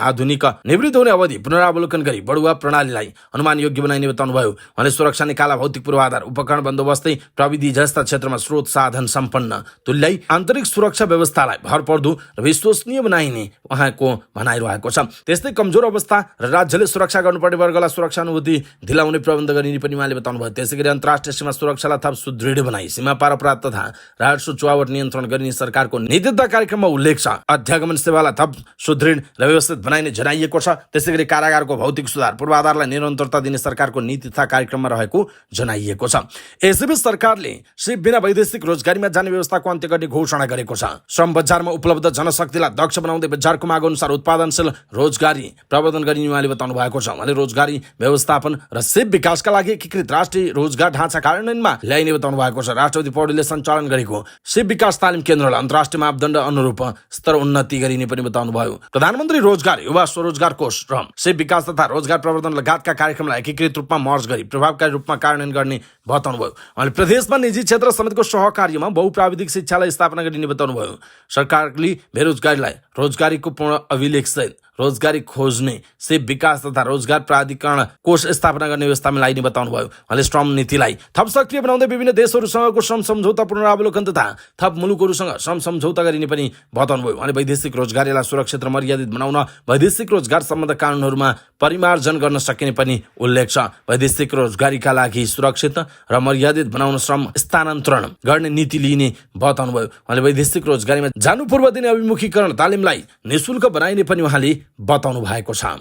निवृत्त हुने अवधि पुनरावलोकन गरी बढुवा प्रणालीलाई अनुमान योग्य बनाइने बताउनुभयो। उहाँले सुरक्षा निकाला, भौतिक पूर्वाधार, उपकरण बन्दोबस्तै प्रविधि जस्ता क्षेत्रमा स्रोत साधन सम्पन्न तुल्याई आन्तरिक सुरक्षा व्यवस्थालाई भरपर्दो र विश्वसनीय बनाइने उहाँको भनाइरहेको छ। त्यस्तै कमजोर अवस्था र राज्यले सुरक्षा गर्नुपर्ने वर्गलाई सुरक्षा दिलाउने प्रबन्ध गरिने पनि उहाँले बताउनुभयो। त्यसैगरी अन्तर्राष्ट्रिय सीमा सुरक्षालाई थप सुदृढ बनाई सीमा पार अपराध तथा राजस्व चुहावट नियन्त्रण गरिने सरकारको नीति तथा कार्यक्रममा उल्लेख छ। अध्यागमन सेवालाई थप सुदृढ र व्यवस्थित बनाइने जनाइएको छ। त्यसैगरी कारागारको भौतिक सुधार, पूर्वाधारलाई निरन्तरता दिने सरकारको नीति तथा कार्यक्रममा रहेको जनाइएको छ। यसैबीच सरकारले सिप बिना वैदेशिक रोजगारीमा जाने व्यवस्थाको अन्त्य गर्ने घोषणा गरेको छ। श्रम बजारमा उपलब्ध जनशक्तिलाई दक्ष बनाउँदै बजारको माग अनुसार उत्पादनशील रोजगारी प्रवर्धन गरिने उहाँले बताउनु भएको छ। उहाँले रोजगारी व्यवस्थापन र सिप विकासका लागि एकीकृत राष्ट्रिय रोजगार ढाँचा कार्यान्वयनमा ल्याइने बताउनु भएको छ। राष्ट्रपति पौडेलले सञ्चालन गरेको सिप विकास तालिम केन्द्रलाई अन्तर्राष्ट्रिय मापदण्ड अनुरूप स्तर उन्नति गरिने पनि बताउनुभयो। प्रधानमन्त्री रोजगार, युवा स्वरोजगार कोष र सिप विकास तथा रोजगार प्रवर्धन लगायतका कार्यक्रमलाई एकीकृत रूपमा मर्ज गरी प्रभावकारी रूपमा कार्यान्वयन गर्ने बताउनुभयो। उहाँले प्रदेशमा निजी क्षेत्र समेतको सहकार्यमा बहुप्राविधिक शिक्षालाई स्थापना गरिने बताउनुभयो। सरकारले बेरोजगारीलाई रोजगारीको पूर्ण अभिलेखसहित रोजगारी खोज्ने सिप विकास तथा रोजगार प्राधिकरण कोष स्थापना गर्ने व्यवस्था मिलाइने बताउनुभयो। उहाँले श्रम नीतिलाई थप सक्रिय बनाउँदै विभिन्न देशहरूसँगको श्रम सम्झौता पुनरावलोकन तथा थप मुलुकहरूसँग श्रम सम्झौता गरिने पनि बताउनुभयो। उहाँले वैदेशिक रोजगारीलाई सुरक्षित र मर्यादित बनाउन वैदेशिक रोजगार सम्बन्ध कानुनहरूमा परिमार्जन गर्न सकिने पनि उल्लेख छ। वैदेशिक रोजगारीका लागि सुरक्षित र मर्यादित बनाउन श्रम स्थानान्तरण गर्ने नीति लिइने बताउनुभयो। उहाँले वैदेशिक रोजगारीमा जानु पूर्व दिने अभिमुखीकरण तालिमलाई निःशुल्क बनाइने पनि उहाँले बताउनु भएको छ।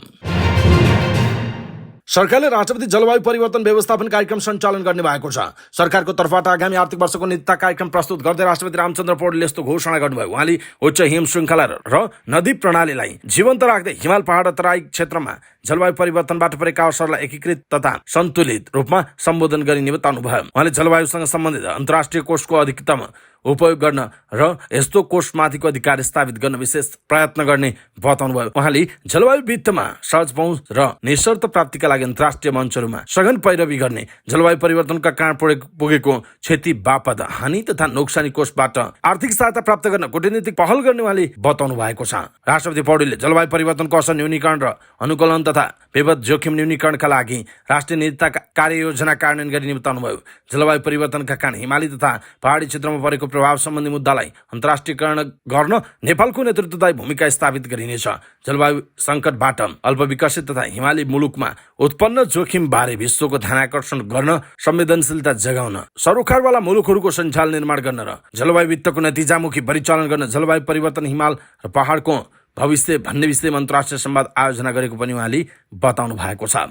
सरकारले राष्ट्रपति जलवायु परिवर्तन व्यवस्थापन कार्यक्रम सञ्चालन गर्ने भएको छ। सरकारको तर्फबाट आगामी आर्थिक वर्षको नीति तथा कार्यक्रम प्रस्तुत गर्दै राष्ट्रपति रामचन्द्र पौडेलले यस्तो घोषणा गर्नुभयो। उहाँले उच्च हिम श्रृङ्खला र नदी प्रणालीलाई जीवन्त राख्दै हिमाल पहाड तराई क्षेत्रमा जलवायु परिवर्तनबाट परेका असरलाई एकीकृत तथा सन्तुलित रूपमा सम्बोधन गरिने बताउनुभयो। उहाँले जलवायुसँग सम्बन्धित अन्तर्राष्ट्रिय कोषको अधिकतम उपयोग गर्न र यस्तो कोषमाथिको अधिकार स्थापित गर्न विशेष प्रयत्न गर्ने बताउनुभयो। उहाँले जलवायु वित्तमा सहज पहुँच र निशर्त प्राप्तिका लागि अन्तर्राष्ट्रिय मञ्चहरूमा सघन पैरवी गर्ने, जलवायु परिवर्तनका कारण पुगेको क्षति बापत हानि तथा नोक्सानी कोषबाट आर्थिक सहायता प्राप्त गर्न कूटनीतिक पहल गर्ने उहाँले बताउनु भएको छ। राष्ट्रपति पौडेलले जलवायु परिवर्तनको असर न्यूनीकरण र अनुकूलन तथा विपद जोखिम न्यूनीकरणका लागि राष्ट्रिय नीति तथा कार्ययोजना कार्यान्वयन गरिने बताउनुभयो। जलवायु परिवर्तनका कारण हिमाली तथा पहाडी क्षेत्रमा परेको प्रभाव सम्बन्धी मुद्दालाई अन्तर्राष्ट्रियकरण गर्न नेपालको नेतृत्वदायी भूमिका स्थापित गरिनेछ। जलवायु सङ्कटबाट अल्पविकसित तथा हिमाली मुलुकमा उत्पन्न जोखिम बारे विश्वको ध्यानाकर्षण गर्न, संवेदनशीलता जगाउन, सरोकारवाला मुलुकहरूको सञ्जाल निर्माण गर्न र जलवायु वित्तको नतिजामुखी परिचालन गर्न जलवायु परिवर्तन, हिमाल र पहाडको भविष्य भन्ने विषयमा अन्तर्राष्ट्रिय संवाद आयोजना गरेको पनि उहाँले बताउनु भएको छ।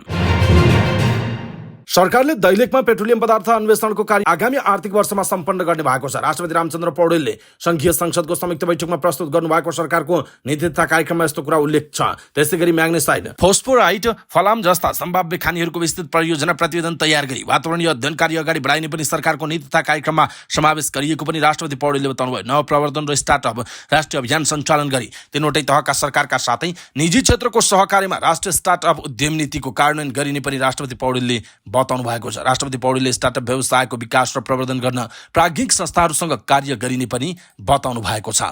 सरकारले दैलेखमा पेट्रोलियम पदार्थ अन्वेषणको कार्य आगामी आर्थिक वर्षमा सम्पन्न गर्ने भएको छ। राष्ट्रपति रामचन्द्र पौडेलले संघीय संसदको संयुक्त बैठकमा प्रस्तुत गर्नुभएको सरकारको नीति तथा कार्यक्रममा यस्तो कुरा उल्लेख छ। त्यसैगरी म्याग्नेसाइड, फोस्फोराइट, फलाम जस्ता सम्भाव्य खानीहरूको विस्तृत परियोजना प्रतिवेदन तयार गरी वातावरणीय अध्ययन कार्य अगाडि बढाइने पनि सरकारको नीति तथा कार्यक्रममा समावेश गरिएको पनि राष्ट्रपति पौडेलले बताउनुभयो। नवप्रवर्तन र स्टार्टअप राष्ट्रिय अभियान सञ्चालन गरी तीनवटै तहका सरकारका साथै निजी क्षेत्रको सहकार्यमा राष्ट्रिय स्टार्टअप उद्यम नीतिको कार्यान्वयन गरिने पनि राष्ट्रपति पौडेलले बताउनु भएको छ। राष्ट्रपति पौडेलले स्टार्टअप व्यवसायको विकास र प्रवर्धन गर्न प्राज्ञिक संस्थाहरूसँग कार्य गरिने पनि बताउनु भएको छ।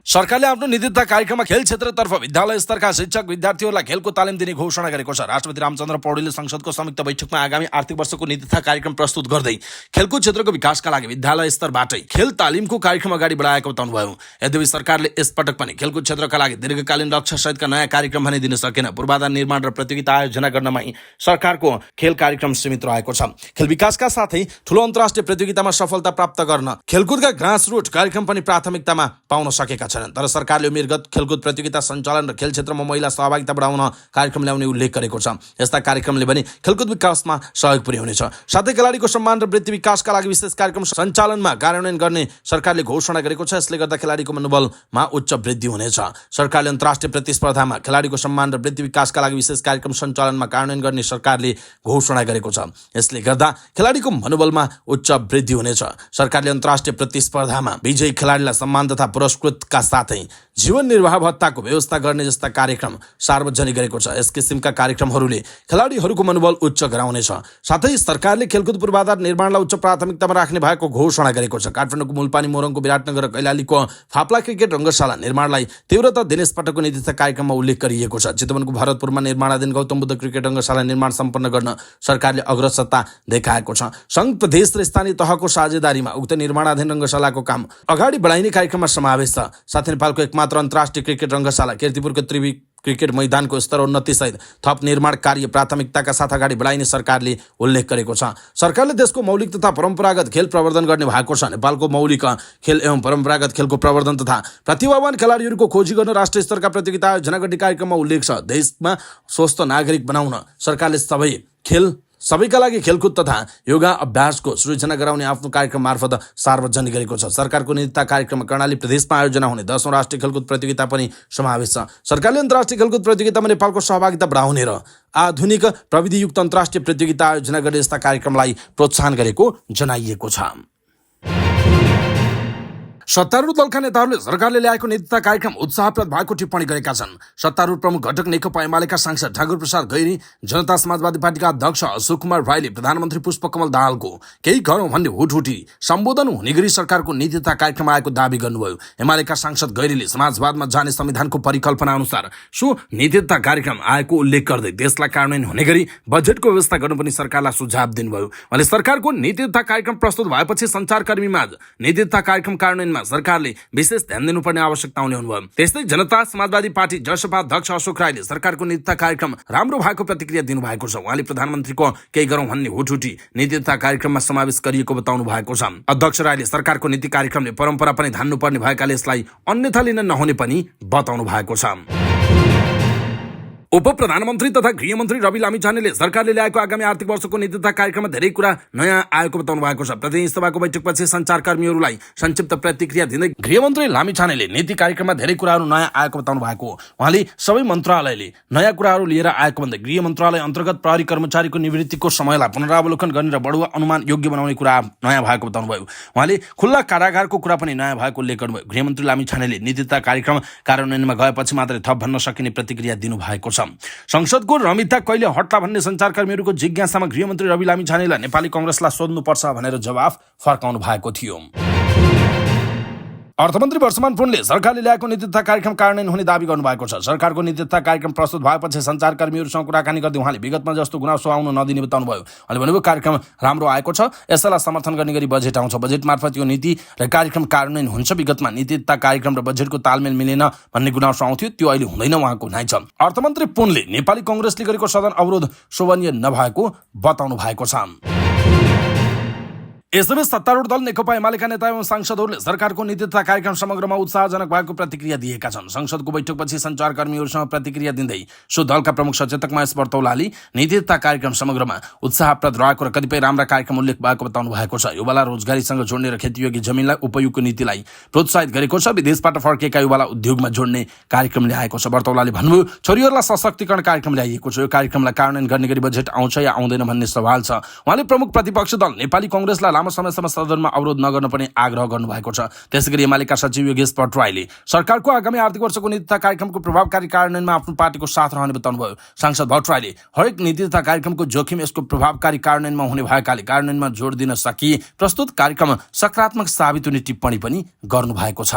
सरकारले आफ्नो नीति तथा कार्यक्रममा खेल क्षेत्रतर्फ विद्यालय स्तरका शिक्षक विद्यार्थीहरूलाई खेलको तालिम दिने घोषणा गरेको छ। राष्ट्रपति रामचन्द्र पौडेलले संसदको संयुक्त बैठकमा आगामी आर्थिक वर्षको नीति तथा कार्यक्रम प्रस्तुत गर्दै खेलकुद क्षेत्रको विकासका लागि विद्यालय स्तरबाटै खेल तालिमको कार्यक्रम अगाडि बढाएको बताउनुभयो। यद्यपि सरकारले यसपटक पनि खेलकुद क्षेत्रका लागि दीर्घकालीन लक्ष्य सहितका नयाँ कार्यक्रम भने दिन सकेन। पूर्वाधार निर्माण र प्रतियोगिता आयोजना गर्नमै सरकारको खेल कार्यक्रम सीमित रहेको छ। खेल विकासका साथै ठूलो अन्तर्राष्ट्रिय प्रतियोगितामा सफलता प्राप्त गर्न खेलकुदका ग्रासरुट कार्यक्रम पनि प्राथमिकतामा पाउन सकेका छन्। तर सरकारले उमेरगत खेलकुद प्रतियोगिता सञ्चालन र खेल क्षेत्रमा महिला सहभागिता बढाउन कार्यक्रम ल्याउने उल्लेख गरेको छ। यस्ता कार्यक्रमले पनि खेलकुद विकासमा सहयोग पुर्याउनेछ। साथै खेलाडीको सम्मान र वृत्ति विकासका लागि विशेष कार्यक्रम सञ्चालनमा कार्यान्वयन गर्ने सरकारले घोषणा गरेको छ। यसले गर्दा खेलाडीको मनोबलमा उच्च वृद्धि हुनेछ। सरकारले अन्तर्राष्ट्रिय प्रतिस्पर्धामा खेलाडीको सम्मान र वृत्ति विकासका लागि विशेष कार्यक्रम सञ्चालनमा कार्यान्वयन गर्ने सरकारले घोषणा गरेको छ। यसले गर्दा खेलाडीको मनोबलमा उच्च वृद्धि हुनेछ। सरकारले अन्तर्राष्ट्रिय प्रतिस्पर्धामा विजयी खेलाडीलाई सम्मान तथा पुरस्कृतका साथै जीवन निर्वाह भत्ताको व्यवस्था गर्ने जस्ता कार्यक्रम सार्वजनिक गरेको छ। यस किसिमका कार्यक्रमहरूले खेलाडीहरूको मनोबल उच्च गराउनेछ। साथै सरकारले खेलकुद पूर्वाधार निर्माणलाई उच्च प्राथमिकतामा राख्ने भएको घोषणा गरेको छ। काठमाडौँको मुलपानी, मोरङको विराटनगर र कैलालीको फाप्ला क्रिकेट रङ्गशाला निर्माणलाई तीव्रता दिने यसपटकको नीति तथा कार्यक्रममा उल्लेख गरिएको छ। चितवनको भरतपुरमा निर्माणाधीन गौतम बुद्ध क्रिकेट रङ्गशाला निर्माण सम्पन्न गर्न सरकारले अग्रसरता देखाएको छ। सङ्घ, प्रदेश र स्थानीय तहको साझेदारीमा उक्त निर्माणाधीन रङ्गशालाको काम अगाडि बढाइने कार्यक्रममा समावेश छ। साथै नेपालको एकमात्र अन्तर्राष्ट्रिय क्रिकेट रङ्गशाला कीर्तिपुरको त्रिवी क्रिकेट मैदानको स्तरोन्नति सहित थप निर्माण कार्य प्राथमिकताका साथ अगाडि बढाइने सरकारले उल्लेख गरेको छ। सरकारले देशको मौलिक तथा परम्परागत खेल प्रवर्धन गर्ने भएको छ। नेपालको मौलिक खेल एवं परम्परागत खेलको प्रवर्धन तथा प्रतिभावान खेलाडीहरूको खोजी गर्न राष्ट्रिय स्तरका प्रतियोगिता आयोजना गर्ने कार्यक्रममा उल्लेख छ। देशमा स्वस्थ नागरिक बनाउन सरकारले सबैका लागि खेलकुद तथा योगा अभ्यासको सृजना गराउने आफ्नो कार्यक्रम मार्फत सार्वजनिक गरेको छ। सरकारको नीति तथा कार्यक्रममा कर्णाली प्रदेशमा आयोजना हुने 10औं राष्ट्रिय खेलकुद प्रतियोगिता पनि समावेश छ। सरकारले अन्तर्राष्ट्रिय खेलकुद प्रतियोगितामा नेपालको सहभागिता बढाउने र आधुनिक प्रविधियुक्त अन्तर्राष्ट्रिय प्रतियोगिता आयोजना गर्ने यस्ता कार्यक्रमलाई प्रोत्साहन गरेको जनाइएको छ। सत्तारूढ दलका नेताहरूले सरकारले ल्याएको नीति तथा कार्यक्रम उत्साहप्रद भएको टिप्पणी गरेका छन्। सत्तारूढ प्रमुख घटक नेकपा एमालेका सांसद ठाकुर प्रसाद गैरी, जनता समाजवादी पार्टीका अध्यक्ष अशोक कुमार राईले प्रधानमन्त्री पुष्पकमल दाहालको केही गरौँ भन्ने हुटहुटी सम्बोधन हुने गरी सरकारको नीति तथा कार्यक्रम आएको दावी गर्नुभयो। एमालेका सांसद गैरीले समाजवादमा जाने संविधानको परिकल्पना अनुसार सो नीति तथा कार्यक्रम आएको उल्लेख गर्दै त्यसलाई कार्यान्वयन हुने गरी बजेटको व्यवस्था गर्नु पनि सरकारलाई सुझाव दिनुभयो। उहाँले सरकारको नीति तथा कार्यक्रम प्रस्तुत भएपछि सञ्चारकर्मीमा नीति तथा कार्यक्रम कार्यान्वयनमा सरकारले विशेष ध्यान दिनुपर्ने आवश्यकता हुने हुनुभयो। त्यस्तै जनता समाजवादी पार्टी जसपा अध्यक्ष अशोक राईले सरकारको नीति तथा कार्यक्रम राम्रो भएको प्रतिक्रिया दिनुभएको छ। उहाँले प्रधानमन्त्रीको केही गरौँ भन्ने हुटहुटी नीति तथा कार्यक्रममा समावेश गरिएको बताउनु भएको छ। अध्यक्ष राईले सरकारको नीति कार्यक्रमले परम्परा पनि धान्नुपर्ने भएकाले यसलाई अन्यथा लिन नहुने पनि बताउनु भएको छ। उप प्रधानमन्त्री तथा गृहमन्त्री रवि लामिछानेले सरकारले ल्याएको आगामी आर्थिक वर्षको नीति तथा कार्यक्रममा धेरै कुरा नयाँ आएको बताउनु भएको छ। प्रतिनिधि सभाको बैठकपछि सञ्चारकर्मीहरूलाई संक्षिप्त प्रतिक्रिया दिँदै गृहमन्त्री लामिछानेले नीति कार्यक्रममा धेरै कुराहरू नयाँ आएको बताउनु भएको। उहाँले सबै मन्त्रालयले नयाँ कुराहरू लिएर आएको भन्दै गृह मन्त्रालय अन्तर्गत प्रहरी कर्मचारीको निवृत्तिको समयलाई पुनरावलोकन गर्ने र बढुवा अनुमान योग्य बनाउने कुरा नयाँ भएको बताउनुभयो। उहाँले खुल्ला कारागारको कुरा पनि नयाँ भएको उल्लेख गर्नुभयो। गृहमन्त्री लामिछानेले नीति तथा कार्यक्रम कार्यान्वयनमा गएपछि मात्रै थप भन्न सकिने प्रतिक्रिया दिनुभएको छ। संसदको रमिता कहिले हट्ला भन्ने सञ्चारकर्मीहरूको जिज्ञासामा गृहमन्त्री रवि लामिछानेलाई नेपाली कांग्रेसलाई सोध्नुपर्छ भनेर जवाफ फर्काउनु भएको थियो। अर्थमन्त्री वर्षमान पुनले सरकारले ल्याएको नीति तथा कार्यक्रम कार्यान्वयन हुने दावी गर्नुभएको छ। सरकारको नीति तथा कार्यक्रम प्रस्तुत भएपछि सञ्चारकर्मीहरूसँग कुराकानी गर्दै उहाँले विगतमा जस्तो गुनासो आउन नदिने बताउनुभयो। उहाँले भन्नुभयो कार्यक्रम राम्रो आएको छ, यसैलाई समर्थन गर्ने गरी बजेट आउँछ, बजेट मार्फत यो नीति र कार्यक्रम कार्यान्वयन हुन्छ। विगतमा नीति तथा कार्यक्रम र बजेटको तालमेल मिलेन भन्ने गुनासो आउँथ्यो, त्यो अहिले हुँदैन उहाँको भनाइ छ। अर्थमन्त्री पुनले नेपाली कांग्रेसले गरेको सदन अवरोध शोभनीय नभएको बताउनु भएको छ। यसैबीच सत्तारूढ दल नेकपा एमालेका नेता एवं सांसदहरूले सरकारको नीति तथा कार्यक्रम समग्रमा उत्साहजनक भएको प्रतिक्रिया दिएका छन्। संसदको बैठकपछि सञ्चारकर्मीहरूसँग प्रतिक्रिया दिँदै सो दलका प्रमुख सचेतक महेश बर्तौलाले नीति तथा कार्यक्रम समग्रमा उत्साहप्रद रहेको र कतिपय राम्रा कार्यक्रम उल्लेख भएको बताउनु भएको छ। युवालाई रोजगारीसँग जोड्ने र खेतीयोग्य जमिनलाई उपयुक्त नीतिलाई प्रोत्साहित गरेको छ। विदेशबाट फर्केका युवालाई उद्योगमा जोड्ने कार्यक्रम ल्याएको छ। बर्तौलाले भन्नुभयो छोरीहरूलाई सशक्तिकरण कार्यक्रम ल्याइएको छ। यो कार्यक्रमलाई कार्यान्वयन गर्ने गरी बजेट आउँछ या आउँदैन भन्ने सवाल छ। उहाँले प्रमुख प्रतिपक्ष दल नेपाली कांग्रेसलाई लामो समयसम्म सदनमा अवरोध नगर्न पनि आग्रह गर्नुभएको छ। त्यसैगरी एमालेका सचिव योगेश भट्टराईले सरकारको आगामी आर्थिक वर्षको नीति तथा कार्यक्रमको प्रभावकारी कार्यान्वयनमा आफ्नो पार्टीको साथ रहने बताउनुभयो। सांसद भट्टराईले हरेक नीति तथा कार्यक्रमको जोखिम यसको प्रभावकारी कार्यान्वयनमा हुने भएकाले कार्यान्वयनमा जोड दिन सकिए प्रस्तुत कार्यक्रम सकारात्मक साबित हुने टिप्पणी पनि गर्नुभएको छ।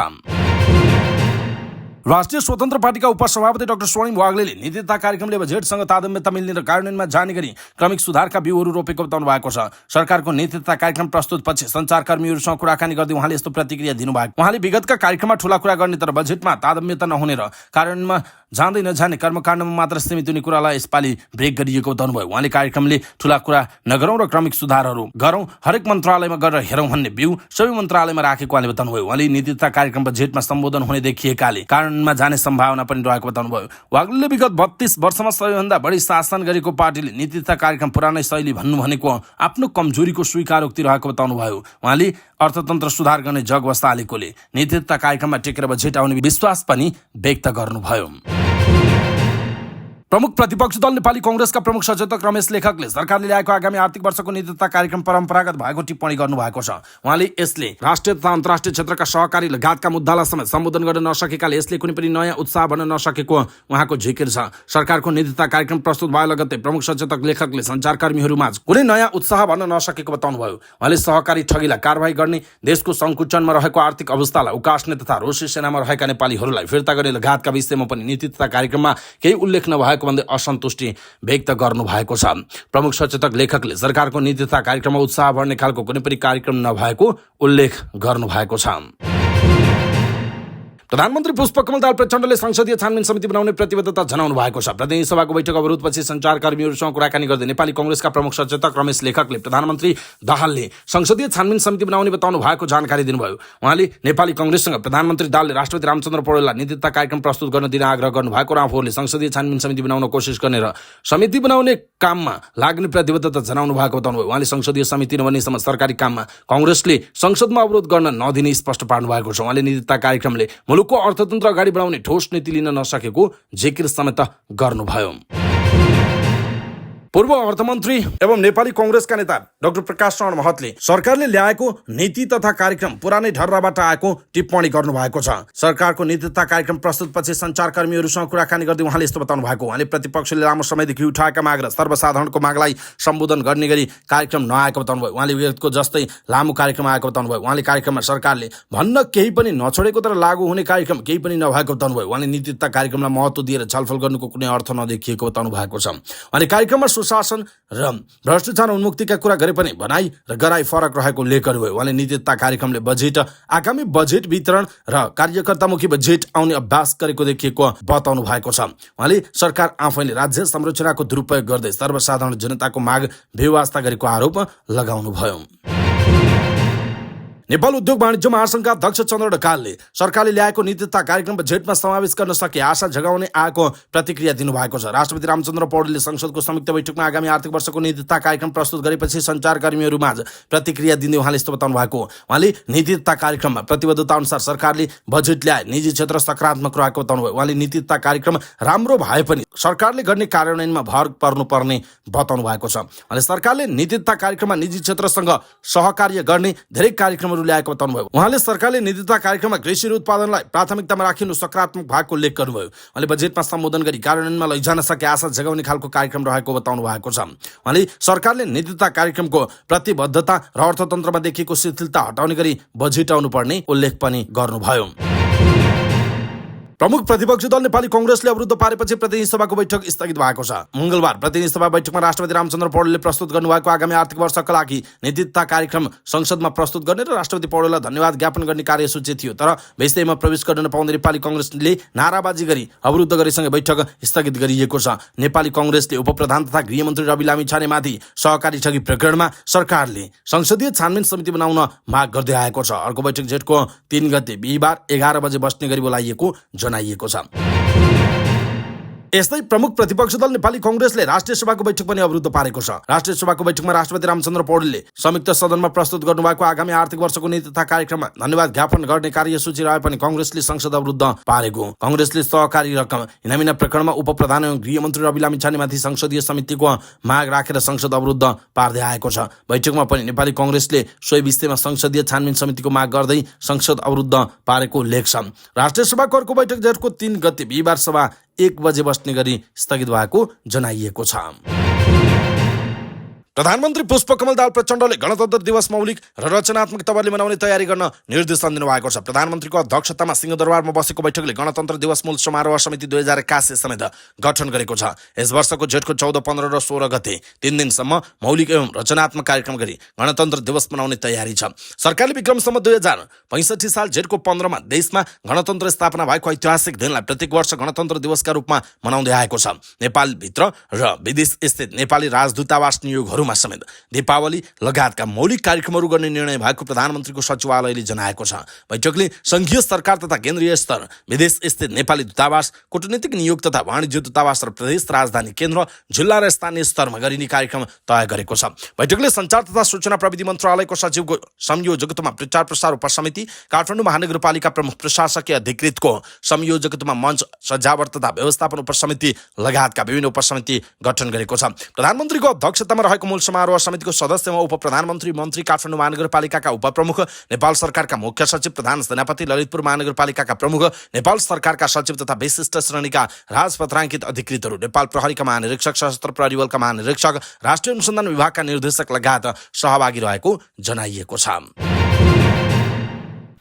राष्ट्रिय स्वतन्त्र पार्टीका उपसभापति डाक्टर स्वर्णिम वाग्लेले नीति तथा कार्यक्रमले बजेटसँग तादम्यता मिल्ने र कार्यान्वयनमा जाने गरी क्रमिक सुधारका बिउहरू रोपेको बताउनु भएको छ। सरकारको नीति तथा कार्यक्रम प्रस्तुतपछि सञ्चारकर्मीहरूसँग कुराकानी गर्दै उहाँले यस्तो प्रतिक्रिया दिनुभएको। उहाँले विगतका कार्यक्रममा ठूला कुरा गर्ने तर बजेटमा तादम्यता नहुने र कार्यान्वयनमा जाँदै नजाने कर्मकाण्डमा मात्र सीमित हुने कुरालाई यसपालि ब्रेक गरिएको बताउनुभयो। उहाँले कार्यक्रमले ठूला कुरा नगरौँ र क्रमिक सुधारहरू गरौँ, हरेक मन्त्रालयमा गरेर हेरौँ भन्ने बिउ सबै मन्त्रालयमा राखेको उहाँले बताउनुभयो। उहाँले नीति तथा कार्यक्रम बजेटमा सम्बोधन हुने देखिएकाले कार्यान्वयनमा जाने सम्भावना पनि रहेको बताउनुभयो। वाग्लेले विगत 32 वर्षमा सबैभन्दा बढी शासन गरेको पार्टीले नीति तथा कार्यक्रम पुरानै शैली भन्नु भनेको आफ्नो कमजोरीको स्वीकारोक्ति रहेको बताउनुभयो। उहाँले अर्थतन्त्र सुधार गर्ने जगबस्ता हालेकोले नीति तथा कार्यक्रममा टेकेर बजेट आउने विश्वास पनि व्यक्त गर्नुभयो। प्रमुख प्रतिपक्षी दल नेपाली कांग्रेसका प्रमुख सचेतक रमेश लेखकले सरकारले ल्याएको आगामी आर्थिक वर्षको नीति तथा कार्यक्रम परम्परागत भएको टिप्पणी गर्नुभएको छ। उहाँले यसले राष्ट्रिय तथा अन्तर्राष्ट्रिय क्षेत्रका सहकारी लगायतका मुद्दालाई समेत सम्बोधन गर्न नसकेकाले यसले कुनै पनि नयाँ उत्साह भन्न नसकेको उहाँको झिकिर छ। सरकारको नीति तथा कार्यक्रम प्रस्तुत भए लगत्तै प्रमुख सचेतक लेखकले सञ्चारकर्मीहरूमाझ कुनै नयाँ उत्साह भन्न नसकेको बताउनुभयो। उहाँले सहकारी ठगीलाई कारबाही गर्ने, देशको सङ्कुचनमा रहेको आर्थिक अवस्थालाई उकास्ने तथा रोसी सेनामा रहेका नेपालीहरूलाई फिर्ता गर्ने लगायतका विषयमा पनि नीति तथा कार्यक्रममा केही उल्लेख नभएको भन्दै असन्तुष्टि व्यक्त गर्नु भएको छ। प्रमुख सचेतक लेखकले सरकारको नीति तथा कार्यक्रममा उत्साह बढ्ने खालको कुनै पनि कार्यक्रम नभएको उल्लेख गर्नु भएको छ। प्रधानमन्त्री पुष्पकमल दाहाल प्रचण्डले संसदीय छानबिन समिति बनाउने प्रतिबद्धता जनाउनु भएको छ। प्रतिनिधि सभाको बैठक अवरोधपछि सञ्चारकर्मीहरूसँग कुराकानी गर्दै नेपाली कांग्रेसका प्रमुख सचेतक रमेश लेखकले प्रधानमन्त्री दाहालले संसदीय छानबिन समिति बनाउने बताउनु भएको जानकारी दिनुभयो। उहाँले नेपाली कांग्रेससँग प्रधानमन्त्री दाहालले राष्ट्रपति रामचन्द्र पौडेललाई नीति तथा कार्यक्रम प्रस्तुत गर्न दिन आग्रह गर्नुभएको र आफूहरूले संसदीय छानबिन समिति बनाउन कोसिस गर्ने र समिति बनाउने काममा लाग्ने प्रतिबद्धता जनाउनु भएको बताउनुभयो। उहाँले संसदीय समिति नबन्नेसम्म सरकारी काममा कांग्रेसले संसदमा अवरोध गर्न नदिने स्पष्ट पार्नु भएको छ। उहाँले नीति तथा कार्यक्रमले मुलुकको अर्थतन्त्र अगाडि बढाउने ठोस नीति लिन नसकेको जिकिर समेत गर्नुभयो। पूर्व अर्थमन्त्री एवं नेपाली कांग्रेसका नेता डाक्टर प्रकाश चरण महतले सरकारले ल्याएको नीति तथा कार्यक्रम पुरानै ढर्राबाट आएको टिप्पणी गर्नुभएको छ। सरकारको नीति तथा कार्यक्रम प्रस्तुतपछि सञ्चारकर्मीहरूसँग कुराकानी गर्दै उहाँले यस्तो बताउनु भएको। उहाँले प्रतिपक्षले लामो समयदेखि उठाएका माग र सर्वसाधारणको मागलाई सम्बोधन गर्ने गरी कार्यक्रम नआएको बताउनुभयो। उहाँले विगतको जस्तै लामो कार्यक्रम आएको बताउनुभयो। उहाँले कार्यक्रममा सरकारले भन्न केही पनि नछोडेको तर लागू हुने कार्यक्रम केही पनि नभएको बताउनुभयो। उहाँले नीति तथा कार्यक्रमलाई महत्त्व दिएर छलफल गर्नुको कुनै अर्थ नदेखिएको बताउनु भएको छ। उहाँले कार्यक्रममा शासन र भ्रष्टाचार उन्मुक्तिका कुरा गरे पनि भनाई र गराई फरक रहेको उल्लेख गर्नुभयो। उहाँले नीति तथा कार्यक्रमले बजेट आगामी बजेट वितरण र कार्यकर्तामुखी बजेट आउने अभ्यास गरेको देखिएको बताउनु भएको छ। उहाँले सरकार आफैले राज्य संरचनाको दुरुपयोग गर्दै सर्वसाधारण जनताको माग बेवास्ता गरेको आरोप लगाउनुभयो। नेपाल उद्योग वाणिज्य महासंघका अध्यक्ष चन्द्र ढकालले सरकारले ल्याएको नीति तथा कार्यक्रम बजेटमा समावेश गर्न सके आशा जगाउने आएको प्रतिक्रिया दिनुभएको छ। राष्ट्रपति रामचन्द्र पौडेलले संसदको संयुक्त बैठकमा आगामी आर्थिक वर्षको नीति तथा कार्यक्रम प्रस्तुत गरेपछि सञ्चारकर्मीहरूमाझ प्रतिक्रिया दिँदै उहाँले यस्तो बताउनु भएको। उहाँले नीति तथा कार्यक्रममा प्रतिबद्धता अनुसार सरकारले बजेट ल्याए, निजी क्षेत्र सकारात्मक रहेको बताउनुभयो। उहाँले नीति तथा कार्यक्रम राम्रो भए पनि सरकारले गर्ने कार्यान्वयनमा भर पर्नुपर्ने बताउनु भएको छ। उहाँले सरकारले नीति तथा कार्यक्रममा निजी क्षेत्रसँग सहकार्य गर्ने धेरै कार्यक्रम ल्याएको बताउनुभयो। उहाँले सरकारले नीति तथा कार्यक्रममा कृषि उत्पादनलाई प्राथमिकतामा राखिनु सकारात्मक भएको उल्लेख गर्नुभयो। उहाँले बजेटमा सम्बोधन गरी कार्यान्वयनमा लैजान सके आशा जगाउने खालको कार्यक्रम रहेको बताउनु भएको छ। उहाँले सरकारले नीति तथा कार्यक्रमको प्रतिबद्धता र अर्थतन्त्रमा देखिएको शिथिलता हटाउने गरी बजेट आउनुपर्ने उल्लेख पनि गर्नुभयो। प्रमुख प्रतिपक्षी दल नेपाली कांग्रेसले अवरुद्ध पारेपछि प्रतिनिधि सभाको बैठक स्थगित भएको छ। मंगलबार प्रतिनिधि सभा बैठकमा राष्ट्रपति रामचन्द्र पौडेलले प्रस्तुत गर्नुभएको आगामी आर्थिक वर्षका लागि नीति तथा कार्यक्रम संसदमा प्रस्तुत गर्ने र राष्ट्रपति पौडेललाई धन्यवाद ज्ञापन गर्ने कार्यसूची थियो। तर विषयमा प्रवेश गर्न नपाउँदै नेपाली कांग्रेसले नाराबाजी गरी अवरुद्ध गरेसँगै बैठक स्थगित गरिएको छ। नेपाली कांग्रेसले उपप्रधान तथा गृहमन्त्री रवि लामिछानेमाथि सहकारी ठगी प्रकरणमा सरकारले संसदीय छानबिन समिति बनाउन माग गर्दै आएको छ। अर्को बैठक जेठको 3 गते बिहीबार 11 बजे बस्ने गरी बोलाइएको जनाइएको छ। यस्तै प्रमुख प्रतिपक्षी दल नेपाली कांग्रेसले राष्ट्रिय सभाको बैठक पनि अवरुद्ध पारेको छ। राष्ट्रिय सभाको बैठकमा राष्ट्रपति रामचन्द्र पौडेलले संयुक्त सदनमा प्रस्तुत गर्नुभएको आगामी आर्थिक वर्षको नीति तथा कार्यक्रममा धन्यवाद ज्ञापन गर्ने कार्यसूची रहे पनि कांग्रेसले संसद अवरुद्ध पारेको। कांग्रेसले सहकारी रकम इनामिना प्रकरणमा उपप्रधान एवं गृहमन्त्री रवि लामिछानेमाथि संसदीय समितिको माग राखेर संसद अवरुद्ध पार्दै आएको छ। बैठकमा पनि नेपाली कांग्रेसले सोही विषयमा संसदीय छानबिन समितिको माग गर्दै संसद अवरुद्ध पारेको उल्लेख छ। राष्ट्रिय सभाको अर्को बैठक जेठको 3 गते बिहीबार सभा 1 बजे बस्ने गरी स्थगित भएको जनाइएको छ। प्रधानमन्त्री पुष्पकमल दाहाल प्रचण्डले गणतन्त्र दिवस मौलिक र रचनात्मक तवरले मनाउने तयारी गर्न निर्देशन दिनुभएको छ। प्रधानमन्त्रीको अध्यक्षतामा सिंहदरबारमा बसेको बैठकले गणतन्त्र दिवस मूल समारोह समिति 2081 समेत गठन गरेको छ। यस वर्षको जेठको 14, 15 र 16 गते 3 दिनसम्म मौलिक एवं रचनात्मक कार्यक्रम गरी गणतन्त्र दिवस मनाउने तयारी छ। सरकारले विक्रमसम्म 2065 साल जेठको 15 मा देशमा गणतन्त्र स्थापना भएको ऐतिहासिक दिनलाई प्रत्येक वर्ष गणतन्त्र दिवसका रूपमा मनाउँदै आएको छ। नेपालभित्र र विदेश स्थित नेपाली राजदूतावास नियोगहरूमा समेत दीपावली लगायतका मौलिक कार्यक्रमहरू गर्ने निर्णय भएको प्रधानमन्त्रीको सचिवालयले जनाएको छ। बैठकले संघीय सरकार तथा केन्द्रीय स्तर, विदेश स्थित नेपाली दूतावास, कूटनीतिक नियोग तथा वाणिज्य दूतावास र प्रदेश राजधानी केन्द्र, जिल्ला र स्थानीय स्तरमा गरिने कार्यक्रम तय गरेको छ। बैठकले सञ्चार तथा सूचना प्रविधि मन्त्रालयको सचिवको संयोजकत्वमा प्रचार प्रसार उपसमिति, काठमाडौँ महानगरपालिका प्रमुख प्रशासकीय अधिकृतको संयोजकत्वमा मञ्च सजावट तथा व्यवस्थापन उपसमिति लगायतका विभिन्न उपसमिति गठन गरेको छ। प्रधानमन्त्रीको अध्यक्षतामा रहेको मूल समारोह समितिको सदस्यमा उप प्रधानमन्त्री, मन्त्री, काठमाडौँ महानगरपालिकाका उपप्रमुख, नेपाल सरकारका मुख्य सचिव, प्रधान सेनापति, ललितपुर महानगरपालिकाका प्रमुख, नेपाल सरकारका सचिव तथा विशिष्ट श्रेणीका राजपत्राङ्कित अधिकृतहरू, नेपाल प्रहरीका महानिरीक्षक, सशस्त्र प्रहरी बलका महानिरीक्षक, राष्ट्रिय अनुसन्धान विभागका निर्देशक लगायत सहभागी रहेको जनाइएको छ।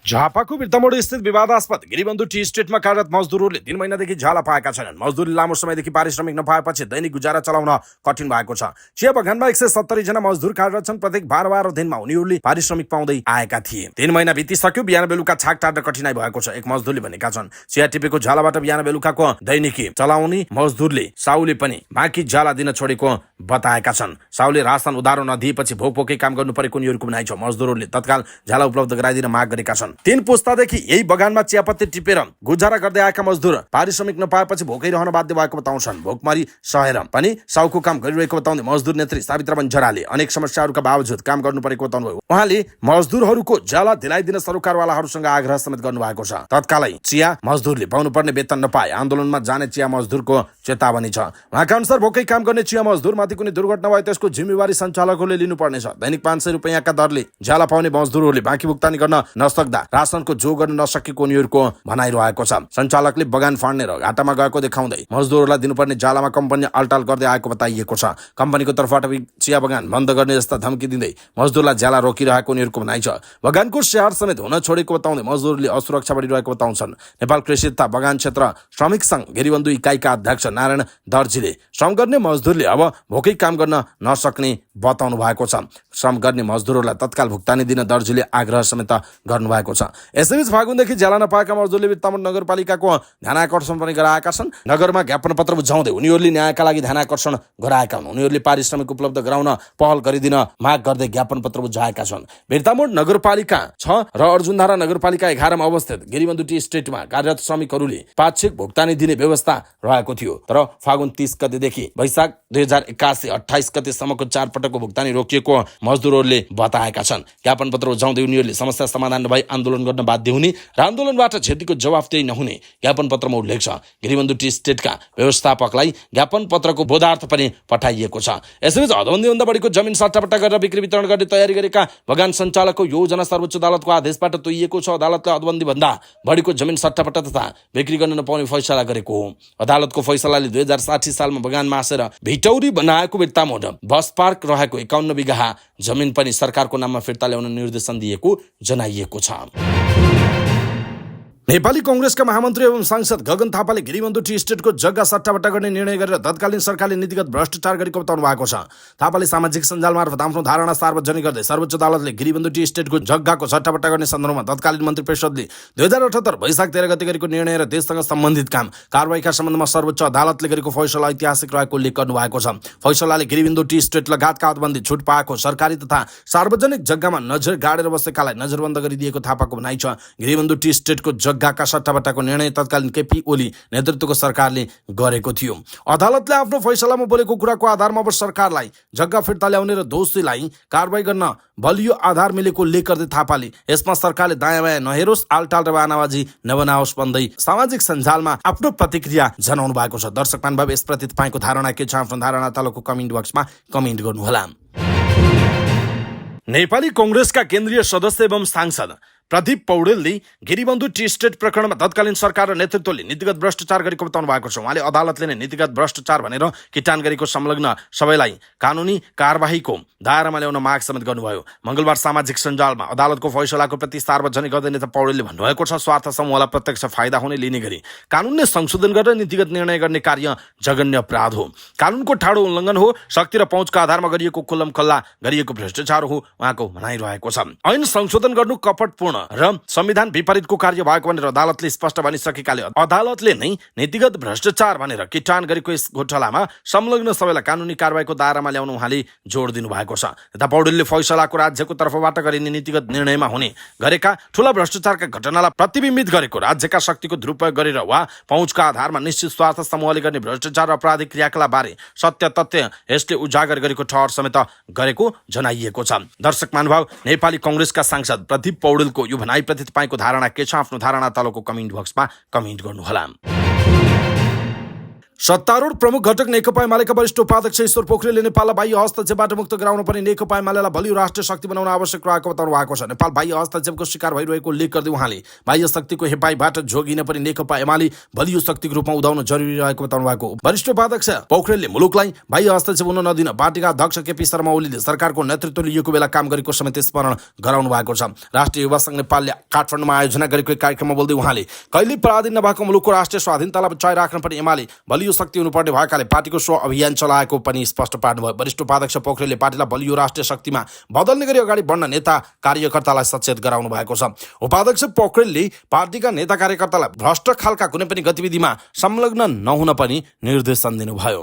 झापाको बिर्तामोड स्थित विवादास्पद गिरिबन्धु टी स्टेटमा कार्यरत मजदुरहरूले 3 महिनादेखि झाला पाएका छैनन्। मजदुरले लामो समयदेखि पारिश्रमिक नपाएपछि दैनिक गुजारा चलाउन कठिन भएको छ। चिया बगानमा 170 जना मजदुर कार्यरत छन्। प्रत्येक बार दिनमा उनीहरूले पारिश्रमिक पाउँदै आएका थिए। 3 महिना बितिसक्यो, बिहान बेलुका छाक टार्न कठिनाइ भएको छ। एक मजदुरले भनेका छन्, चिया टिपेको झालाबाट बिहान बेलुकाको दैनिकी चलाउने मजदुरले साउले पनि बाँकी झाला दिन छोडेको बताएका छन्। साउले राशन उधारो नदिएपछि भोकभोकै काम गर्नु परेको उनीहरूको भनाइ छ। मजदुरहरूले तत्काल झाला उपलब्ध गराइदिन माग गरेका छन्। 3 पुस्तादेखि यही बगानमा चियापत्ती टिपेर गुजारा गर्दै आएका मजदुर पारिश्रमिक नपाएपछि भोकै रहन बाध्य भएको बताउँछन्। भोकमरी सहेर पनि साउको काम गरिरहेको बताउँदै मजदुर नेत्री सावित्रा बन्जराले अनेक समस्याहरूका बावजुद काम गर्नु परेको बताउनुभयो। उहाँले मजदुरहरूको झाला दिलाइदिन सरकारवालाहरूसँग आग्रह समेत गर्नुभएको छ। तत्कालै चिया मजदुरले पाउनुपर्ने वेतन नपाए आन्दोलनमा जाने चिया मजदुरको चेतावनी छ। उहाँका अनुसार भोकै काम गर्ने चिया मजदुरमाथि कुनै दुर्घटना भए त्यसको जिम्मेवारी सञ्चालकहरूले लिनुपर्नेछ। दैनिक 500 रुपैयाँका दरले झाला पाउने मजदुरहरूले बाँकी भुक्तानी गर्न नसक्दा राशनको जो गर्न नसकेको उनीहरूको भनाइरहेको छ। सञ्चालकले बगान फाड्ने र घाटामा गएको देखाउँदै मजदुरहरूलाई दिनुपर्ने झालामा कम्पनी अल्टाल गर्दै आएको बताइएको छ। कम्पनीको तर्फबाट चिया बगान बन्द गर्ने जस्ता धम्की दिँदै मजदुरलाई झाला रोकिरहेको उनीहरूको भनाइ छ। बगानको स्याहार समेत हुन छोडेको बताउँदै मजदुरले असुरक्षा बढिरहेको बताउँछन्। नेपाल कृषि तथा बगान क्षेत्र श्रमिक संघ गिरिबन्धु इकाइका अध्यक्ष नारायण दर्जीले श्रम गर्ने मजदुरले अब भोकै काम गर्न नसक्ने बताउनु भएको छ। श्रम गर्ने मजदुरहरूलाई तत्काल भुक्तानी दिन दर्जीले आग्रह समेत गर्नुभएको छ। यसैबीच फागुनदेखि झ्याला नपाएका मजदुरले बिर्तामोड नगरपालिकाको ध्यानाकर्षण पनि गराएका छन्। नगरमा ज्ञापन पत्र बुझाउँदै उनीहरूले न्यायका लागि ध्यानाकर्षण गराएका हुन्। उनीहरूले पारिश्रमिक उपलब्ध गराउन पहल गरिदिन माग गर्दै ज्ञापन पत्र बुझाएका छन्। बिर्तामोड नगरपालिका 6 र अर्जुनधारा नगरपालिका 11 मा अवस्थित गिरिबन्धु टी स्टेटमा कार्यरत श्रमिकहरूले पाक्षिक भुक्तानी दिने व्यवस्था रहेको थियो। तर फागुन 30 गतेदेखि वैशाख 2081 28 गतेसम्मको 4 पटकको भुक्तानी रोकिएको मजदुरहरूले बताएका छन्। ज्ञापन पत्र बुझाउँदै उनीहरूले समस्या समाधान नभई आन्दोलन गर्न बाध्य हुने र आन्दोलनबाट क्षतिको जवाफदेही नहुने ज्ञापन पत्रमा उल्लेख छ। गिरिबन्धु टी स्टेटका व्यवस्थापकलाई ज्ञापन पत्रको बोधार्थ पनि पठाइएको छ। यसैबीच हदबन्दीभन्दा बढीको जमिन सट्टापट्टा गरेर बिक्री वितरण गर्ने तयारी गरेका बगान सञ्चालकको योजना सर्वोच्च अदालतको आदेशबाट तोइएको छ। अदालतले हदबन्दीभन्दा बढीको जमिन सट्टापट्टा तथा बिक्री गर्न नपाउने फैसला गरेको हो। अदालतको फैसलाले 2060 सालमा बगानमा आसेर भिटौरी बनाएको बिर्तामोड बस पार्क रहेको 51 बिघा जमिन पनि सरकारको नाममा फिर्ता ल्याउन निर्देशन दिएको जनाइएको छ। नेपाली कांग्रेसका महामन्त्री एवं सांसद गगन थापाले गिरिबन्धु टी स्टेटको जग्गा सट्टापट्टा गर्ने निर्णय गरेर तत्कालीन सरकारले नीतिगत भ्रष्टाचार गरेको बताउनु भएको छ। थापाले सामाजिक सञ्जाल मार्फत आफ्नो धारणा सार्वजनिक गर्दै सर्वोच्च अदालतले गिरिबन्धु टी स्टेटको जग्गाको सट्टापट्टा गर्ने सन्दर्भमा तत्कालीन मन्त्री परिषदले 2078 वैशाख 13 गते गरेको निर्णय र त्यससँग सम्बन्धित काम कारबाहीका सम्बन्धमा सर्वोच्च अदालतले गरेको फैसला ऐतिहासिक रहेको उल्लेख गर्नु भएको छ। फैसलाले गिरिबन्धु टी स्टेट लगायतका हदबन्दी छुट पाएको सरकारी तथा सार्वजनिक जग्गामा नजर गाडेर बसेकालाई नजरबन्द गरिदिएको थापाको भनाइ छ। गिरिबन्धु टी स्टेटको जग्गाका सट्टापट्टाको निर्णय तत्कालीन केपी ओली नेतृत्वको सरकारले गरेको थियो। अदालतले आफ्नो फैसलामा बोलेको कुराको आधारमा अब सरकारलाई जग्गा फिर्ता ल्याउने र दोषीलाई कारबाही गर्न बलियो आधार मिलेको उल्लेख गर्दै थापाले यसमा सरकारले दायाँ बायाँ नहेरोस्, आलटाल र बहानाबाजी नबनाओस् भन्दै सामाजिक सञ्जालमा आफ्नो प्रतिक्रिया जनाउनु भएको छ। दर्शक महानुभाव, यसप्रति तपाईँको धारणा के छ? आफ्नो धारणा तलको कमेन्ट बक्समा कमेन्ट गर्नुहोला। नेपाली कांग्रेसका केन्द्रीय सदस्य एवं सांसद प्रदीप पौडेलले गिरिबन्धु टी स्टेट प्रकरणमा तत्कालीन सरकार र नेतृत्वले नीतिगत भ्रष्टाचार गरेको बताउनु भएको छ। उहाँले अदालतले नै नीतिगत भ्रष्टाचार भनेर किटान गरेको संलग्न सबैलाई कानुनी कारबाहीको दायरामा ल्याउन माग समेत गर्नुभयो। मंगलबार सामाजिक सञ्जालमा अदालतको फैसलाको प्रति सार्वजनिक गर्दै नेता पौडेलले भन्नुभएको छ, स्वार्थ समूहलाई प्रत्यक्ष फाइदा हुने लिने गरी कानुनले संशोधन गरेर नीतिगत निर्णय गर्ने कार्य जघन्य अपराध हो, कानुनको ठाडो उल्लङ्घन हो, शक्ति र पहुँचका आधारमा गरिएको खुल्लमखल्ला गरिएको भ्रष्टाचार हो उहाँको भनाइरहेको छ। ऐन संशोधन गर्नु कपटपूर्ण र संविधान विपरीतको कार्य भएको भनेर अदालतले स्पष्ट भनिसकेकाले अदालतले नै नीतिगत भ्रष्टाचार भनेर किटान गरेको यस घोटालामा संलग्न सबैलाई कानुनी कारबाहीको दायरामा ल्याउन उहाँले जोड दिनु भएको छ। नेता पौडेलले फैसलाको राज्यको तर्फबाट गरिने नीतिगत निर्णयमा हुने गरेका ठूला भ्रष्टाचारका घटनालाई प्रतिबिम्बित गरेको, राज्यका शक्तिको दुरुपयोग गरेर वा पहुँचका आधारमा निश्चित स्वार्थ समूहले गर्ने भ्रष्टाचार र आपराधिक क्रियाकलाप बारे सत्य तथ्य यसले उजागर गरेको ठहर समेत गरेको जनाइएको छ। दर्शक महानुभाव, नेपाली कांग्रेसका सांसद प्रदीप पौडेलको यो भनाइप्रति तपाईको धारणा के छ? आफ्नो धारणा तलको कमेन्ट बक्समा कमेन्ट गर्नुहोला। सत्तारूढ प्रमुख घटक नेकपा एमालेका वरिष्ठ उपाध्यक्ष ईश्वर पोखरेलले नेपाललाई बाह्य हस्तक्षेपबाट मुक्त गराउन पनि नेकपा एमालेलाई बलियो राष्ट्रिय शक्ति बनाउन आवश्यक रहेको बताउनु भएको छ। नेपाल बाह्य हस्तक्षेपको शिकार भइरहेको उल्लेख गर्दै उहाँले बाह्य शक्तिको हेपाइबाट जोगिन पनि नेकपा एमाले बलियो शक्तिको रूपमा उदाउन जरुरी रहेको बताउनु भएको वरिष्ठ उपाध्यक्ष पोखरेलले मुलुकलाई बाह्य हस्तक्षेप हुन नदिन पार्टीका अध्यक्ष केपी शर्मा ओलीले सरकारको नेतृत्व लिएको बेला काम गरेको समेत स्मरण गराउनु भएको छ। राष्ट्रिय युवा संघ नेपालले काठमाडौँमा आयोजना गरेको कार्यक्रममा बोल्दै उहाँले कहिले पराधीन नभएको मुलुकको राष्ट्रिय स्वाधीनतालाई बचाइ राख्न पनि एमाले बलियो शक्ति हुनुपर्ने भएकाले पार्टीको स्व अभियान चलाएको पनि स्पष्ट पार्नुभयो। वरिष्ठ उपाध्यक्ष पोखरेलले पार्टीलाई बलियो राष्ट्रिय शक्तिमा बदल्ने गरी अगाडि बढ्न नेता कार्यकर्तालाई सचेत गराउनु भएको छ। उपाध्यक्ष पोखरेलले पार्टीका नेता कार्यकर्तालाई भ्रष्ट खालका कुनै पनि गतिविधिमा संलग्न नहुन पनि निर्देशन दिनुभयो।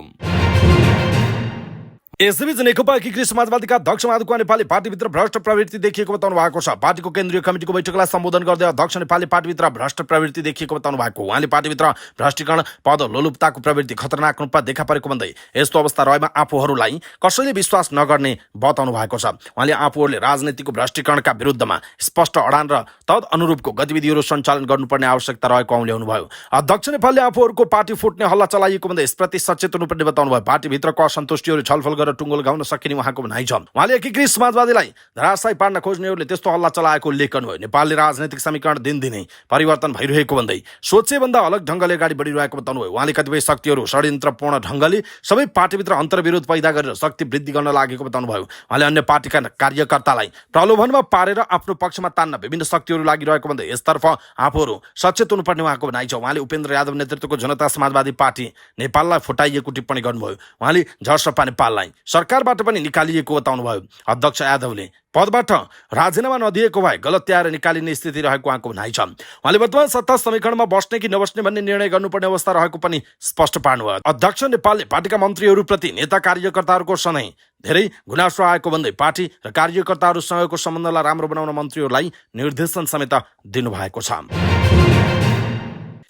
यसैबीच नेकपा एकीकृत समाजवादीका अध्यक्ष माधव नेपालले पार्टीभित्र भ्रष्ट प्रवृत्ति देखिएको बताउनु भएको छ। पार्टीको केन्द्रीय कमिटिको बैठकलाई सम्बोधन गर्दै अध्यक्ष नेपालले पार्टीभित्र भ्रष्ट प्रवृत्ति देखिएको बताउनु भएको। उहाँले पार्टीभित्र भ्रष्टीकरण पद लोलुपताको प्रवृत्ति खतरनाक रूपमा देखा परेको भन्दै यस्तो अवस्था रहेमा आफूहरूलाई कसैले विश्वास नगर्ने बताउनु भएको छ। उहाँले आफूहरूले राजनीतिको भ्रष्टीकरणका विरुद्धमा स्पष्ट अडान र तद अनुरूपको गतिविधिहरू सञ्चालन गर्नुपर्ने आवश्यकता रहेको औल्याउनु भयो। अध्यक्ष नेपालले आफूहरूको पार्टी फुट्ने हल्ला चलाइएको भन्दै यसप्रति सचेत हुनुपर्ने बताउनु भयो। पार्टीभित्रको असन्तुष्टिहरू छलफल गरेर टुङ्गो लगाउन सकिने उहाँको भनाइ छ। उहाँले एकीकृत समाजवादीलाई धराशायी पार्न खोज्नेहरूले त्यस्तो हल्ला चलाएको उल्लेख गर्नुभयो। नेपालले राजनीतिक समीकरण दिनदिनै परिवर्तन भइरहेको भन्दै सोचेभन्दा अलग ढङ्गले अगाडि बढिरहेको बताउनुभयो। उहाँले कतिपय शक्तिहरू षड्यन्त्रपूर्ण ढङ्गले सबै पार्टीभित्र अन्तर्विरोध पैदा गरेर शक्ति वृद्धि गर्न लागेको बताउनुभयो। उहाँले अन्य पार्टीका कार्यकर्तालाई प्रलोभनमा पारेर आफ्नो पक्षमा तान्न विभिन्न शक्तिहरू लागिरहेको भन्दै यसतर्फ आफूहरू सचेत हुनुपर्ने उहाँको भनाइ छ। उहाँले उपेन्द्र यादव नेतृत्वको जनता समाजवादी पार्टी नेपाललाई फुटाइएको टिप्पणी गर्नुभयो। उहाँले जसपा नेपाललाई सरकारबाट पनि निकालिएको बताउनुभयो। अध्यक्ष यादवले पदबाट राजीनामा नदिएको भए गलत तयार निकालिने स्थिति रहेको उहाँको भनाइ छ। उहाँले वर्तमान सत्ता समीकरणमा बस्ने कि नबस्ने भन्ने निर्णय गर्नुपर्ने अवस्था रहेको पनि स्पष्ट पार्नुभयो। अध्यक्ष नेपालले पार्टीका मन्त्रीहरूप्रति नेता कार्यकर्ताहरूको सधैँ धेरै गुनासो आएको भन्दै पार्टी र कार्यकर्ताहरूसँगको सम्बन्धलाई राम्रो बनाउन मन्त्रीहरूलाई निर्देशन समेत दिनुभएको छ।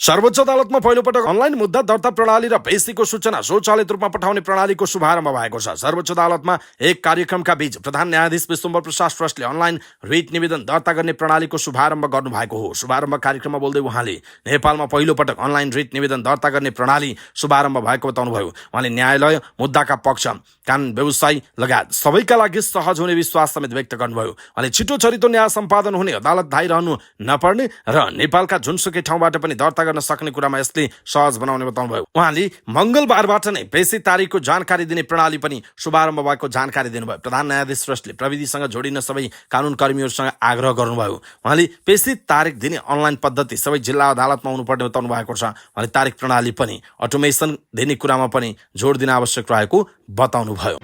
सर्वोच्च अदालतमा पहिलोपटक अनलाइन मुद्दा दर्ता प्रणाली र पेशीको सूचना स्वचालित रूपमा पठाउने प्रणालीको शुभारम्भ भएको छ। सर्वोच्च अदालतमा एक कार्यक्रमका बीच प्रधान न्यायाधीश विश्वम्भर प्रसाद श्रेष्ठले अनलाइन रिट निवेदन दर्ता गर्ने प्रणालीको शुभारम्भ गर्नुभएको हो। शुभारम्भ कार्यक्रममा बोल्दै उहाँले नेपालमा पहिलोपटक अनलाइन रिट निवेदन दर्ता गर्ने प्रणाली शुभारम्भ भएको बताउनुभयो। उहाँले न्यायालय मुद्दाका पक्ष कानुन व्यवसायी लगायत सबैका लागि सहज हुने विश्वास समेत व्यक्त गर्नुभयो। उहाँले छिटो छरितो न्याय सम्पादन हुने, अदालत धाइरहनु नपर्ने र नेपालका जुनसुकै ठाउँबाट पनि दर्ता गर्न सक्ने कुरामा यसले सहज बनाउने बताउनुभयो। उहाँले मंगलबारबाट नै पेशी तारिखको जानकारी दिने प्रणाली पनि शुभारम्भ भएको जानकारी दिनुभयो। प्रधान न्यायाधीश श्रेष्ठले प्रविधिसँग जोडिन सबै कानुन कर्मीहरूसँग आग्रह गर्नुभयो। उहाँले पेशी तारिख दिने अनलाइन पद्धति सबै जिल्ला अदालतमा हुनुपर्ने बताउनु भएको छ। उहाँले तारिख प्रणाली पनि अटोमेसन दिने कुरामा पनि जोड दिन आवश्यक रहेको बताउनुभयो।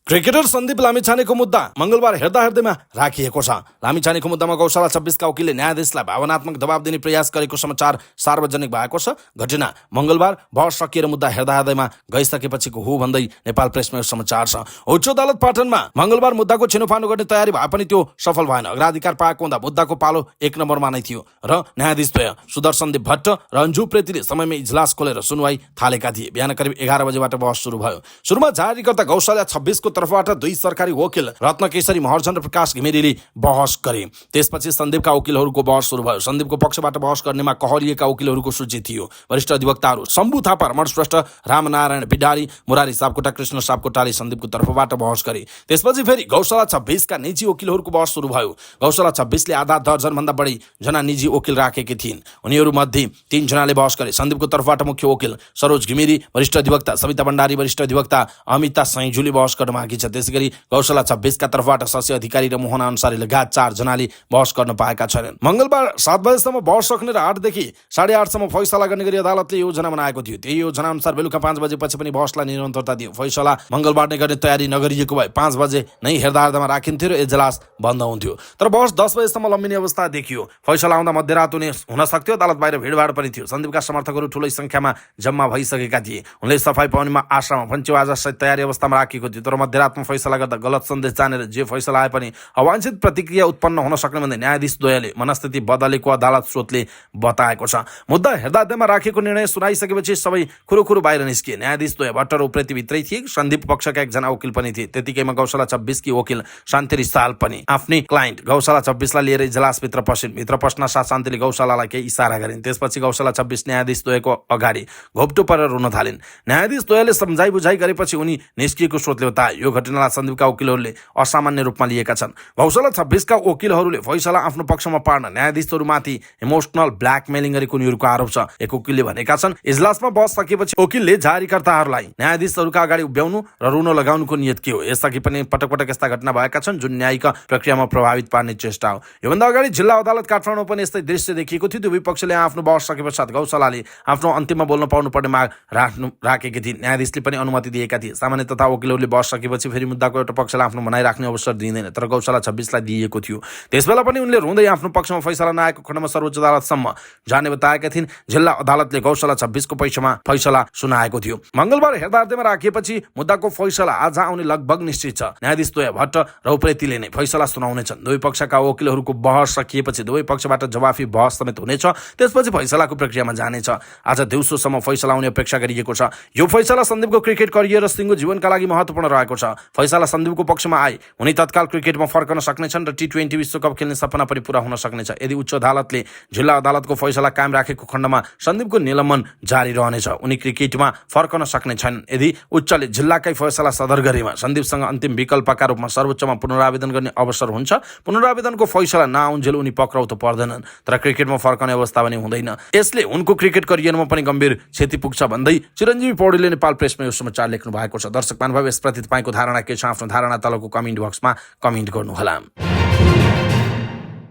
क्रिकेटर सन्दीप लामिछानेको मुद्दा मंगलबार हेर्दैमा राखिएको छ। लामिछानेको मुद्दामा गौशाला 26 का वकिलले न्यायाधीशलाई भावनात्मक दबाव दिने प्रयास गरेको समाचार सार्वजनिक भएको छ। घटना मंगलबार बहस सकिएर मुद्दा हेर्दैमा गइसकेपछिको हो भन्दै नेपाल प्रेसमा समाचार छ। उच्च अदालत पाटनमा मंगलबार मुद्दाको छिनोफानो गर्ने तयारी भए पनि त्यो सफल भएन। अग्राधिकार पाएको हुँदा मुद्दाको पालो 1 नम्बरमा नै थियो र न्यायाधीशद्वय सुदर्शनदेव भट्ट र अन्जु प्रेतीले समयमै इजलास खोलेर सुनवाई थालेका थिए। बिहान करिब 11 बजेबाट बहस सुरु भयो। सुरुमा जारीकर्ता गौशाला 26 को तर्फबाट दुई सरकारी वकिल रत्नकेशरी महर्जन र प्रकाश घिमिरेले बहस गरे। त्यसपछि सन्दीपका वकिलहरूको बहस सुरु भयो। सन्दीपको पक्षबाट बहस गर्नेमा कहलिएका वकिलहरूको सूची थियो। वरिष्ठ अधिवक्ताहरू शम्भु थापा, रमण श्रेष्ठ, रामनारायण भिडारी, मुरारी सापकोटा, कृष्ण सापकोटाले सन्दीपको तर्फबाट बहस गरे। त्यसपछि फेरि गौशाला 26 का निजी वकिलहरूको बहस सुरु भयो। गौशाला 26 ले आधा दर्जन भन्दा बढी जना निजी वकिल राखेकी थिइन्। उनीहरूमध्ये 3 जनाले बहस गरे। सन्दीपको तर्फबाट मुख्य वकिल सरोज घिमिरे, वरिष्ठ अधिवक्ता सविता भण्डारी, वरिष्ठ अधिवक्ता अमिता सैजुले बहस गर्न बाँकी छ। त्यसैगरी गौशाला 26 का तर्फबाट शशि अधिकारी र मोहन अन्सारी लगायत 4 जनाले बहस गर्न पाएका छैनन्। मंगलबार 7 बजेसम्म बहस सक्ने र 8 देखि 8:30 सम्म फैसला गर्ने गरी अदालतले योजना बनाएको थियो। त्यही योजना अनुसार बेलुका 5 बजेपछि पनि बहसलाई निरन्तरता दियो। फैसला मंगलबार नै गर्ने तयारी नगरिएको भए 5 बजे नै हेर्दाहेर्दामा राखिन्थ्यो र इजलास बन्द हुन्थ्यो। तर बहस 10 बजेसम्म लम्बिने अवस्था देखियो। फैसला आउँदा मध्यरात हुन सक्थ्यो। अदालत बाहिर भिडभाड पनि थियो। सन्दीपका समर्थकहरू ठूलै संख्यामा जम्मा भइसकेका थिए। उनले सफाई पाउनेमा आशामा फन्चेवाजा सहित तयारी अवस्थामा राखेको थियो। तर मध्यरातमा फैसला गर्दा गलत सन्देश जानेर जे फैसला आए पनि अवांछित प्रतिक्रिया उत्पन्न हुन सक्ने भन्दै न्यायाधीश द्वयले मनस्थिति बदलेको अदालत स्रोतले बताएको छ। मुद्दा हेर्दाहेर्दामा राखेको निर्णय सुनाइसकेपछि सबै खुरुखुरु बाहिर निस्किए। न्यायाधीश द्वय भट्ट र उप्रेती भित्रै थिए। सन्दीप पक्षका एकजना वकिल पनि थिए। त्यतिकैमा गौशाला 26 की वकिल शान्ति रिसाल पनि आफ्नै क्लाइन्ट गौशाला 26 लाई लिएर इजलासभित्र पसिन्। भित्र पस्न साथ शान्तिले गौशालालाई केही इसारा गरिन्। त्यसपछि गौशाला 26 न्यायाधीश द्वयको अगाडि घोप्टो परेर रुन थालिन्। न्यायाधीश द्वयले सम्झाइ बुझाइ गरेपछि उनी निस्किएको स्रोतले बताए। यो घटनालाई सन्दीपका वकिलहरूले असामान्य रूपमा लिएका छन्। गौशाला 26 का वकिलहरूले फैसला आफ्नो पक्षमा पार्न न्यायाधीशहरूमाथि इमोसनल ब्ल्याकमेलिङ गरेको उनीहरूको आरोप छ। एक वकिलले भनेका छन्, इजलासमा बहस सकेपछि वकिलले जारीकर्ताहरूलाई न्यायाधीशहरूका अगाडि उभ्याउनु र रुन लगाउनुको नियत के हो? यसअघि पनि पटक पटक यस्ता घटना भएका छन् जुन न्यायिक प्रक्रियामा प्रभावित पार्ने चेष्टा हो। योभन्दा अगाडि जिल्ला अदालत काठमाडौँमा पनि यस्तै दृश्य देखिएको थियो। दुवै पक्षले आफ्नो बहस सके पश्चात गौशालाले आफ्नो अन्तिममा बोल्न पाउनुपर्ने माग राखेकी थिइन्। न्यायाधीशले पनि अनुमति दिएका थिए। सामान्य तथा वकिलहरूले बहस सकेपछि फेरि मुद्दाको एउटा पक्षलाई आफ्नो भनाइ राख्ने अवसर दिँदैन। तर गौशाला 26 लाई दिइएको थियो। त्यसबेला पनि उनले रुँदै आफ्नो पक्षमा फैसला नआएको खण्डमा सर्वोच्च अदालतसम्म जाने बताएका थिइन्। जिल्ला अदालतले गौशाला 26 को पक्षमा फैसला सुनाएको थियो। मंगलबार हेर्दाहेर्दैमा राखिएपछि मुद्दाको फैसला आज आउने लगभग निश्चित छ। न्यायाधीश द्वय भट्ट र उप्रेतीले नै फैसला सुनाउनेछन्। दुवै पक्षका वकिलहरूको बहस सकिएपछि दुवै पक्षबाट जवाफी बहस समेत हुनेछ। त्यसपछि फैसलाको प्रक्रियामा जानेछ। आज दिउँसोसम्म फैसला आउने अपेक्षा गरिएको छ। यो फैसला सन्दीपको क्रिकेट करियर र सिङ्गो जीवनका लागि महत्त्वपूर्ण रहेको छ। फैसला सन्दीपको पक्षमा आए उनी तत्काल क्रिकेटमा फर्कन सक्नेछन् र T20 विश्वकप खेल्ने सपना पनि पूरा हुन सक्नेछ। यदि उच्च अदालतले जिल्ला अदालतको फैसला कायम राखेको खण्डमा सन्दीपको निलम्बन जारी रहनेछ। उनी क्रिकेटमा फर्कन सक्ने छैनन्। यदि उच्चले जिल्लाकै फैसला सदर गरेमा सन्दीपसँग अन्तिम विकल्पका रूपमा सर्वोच्चमा पुनरावेदन गर्ने अवसर हुन्छ। पुनरावेदनको फैसला नआउन्जेल उनी पक्राउ त पर्दैनन्, तर क्रिकेटमा फर्कने अवस्था पनि हुँदैन। यसले उनको क्रिकेट करियरमा पनि गम्भीर क्षति पुग्छ भन्दै चिरञ्जीवी पौडेलले नेपाल प्रेसमा यो समाचार लेख्नु भएको छ। दर्शक महानुभाव, यसप्रति तपाईँको धारणा के छ? आफ्नो धारणा तलको कमेन्ट बक्समा कमेन्ट गर्नुहोला।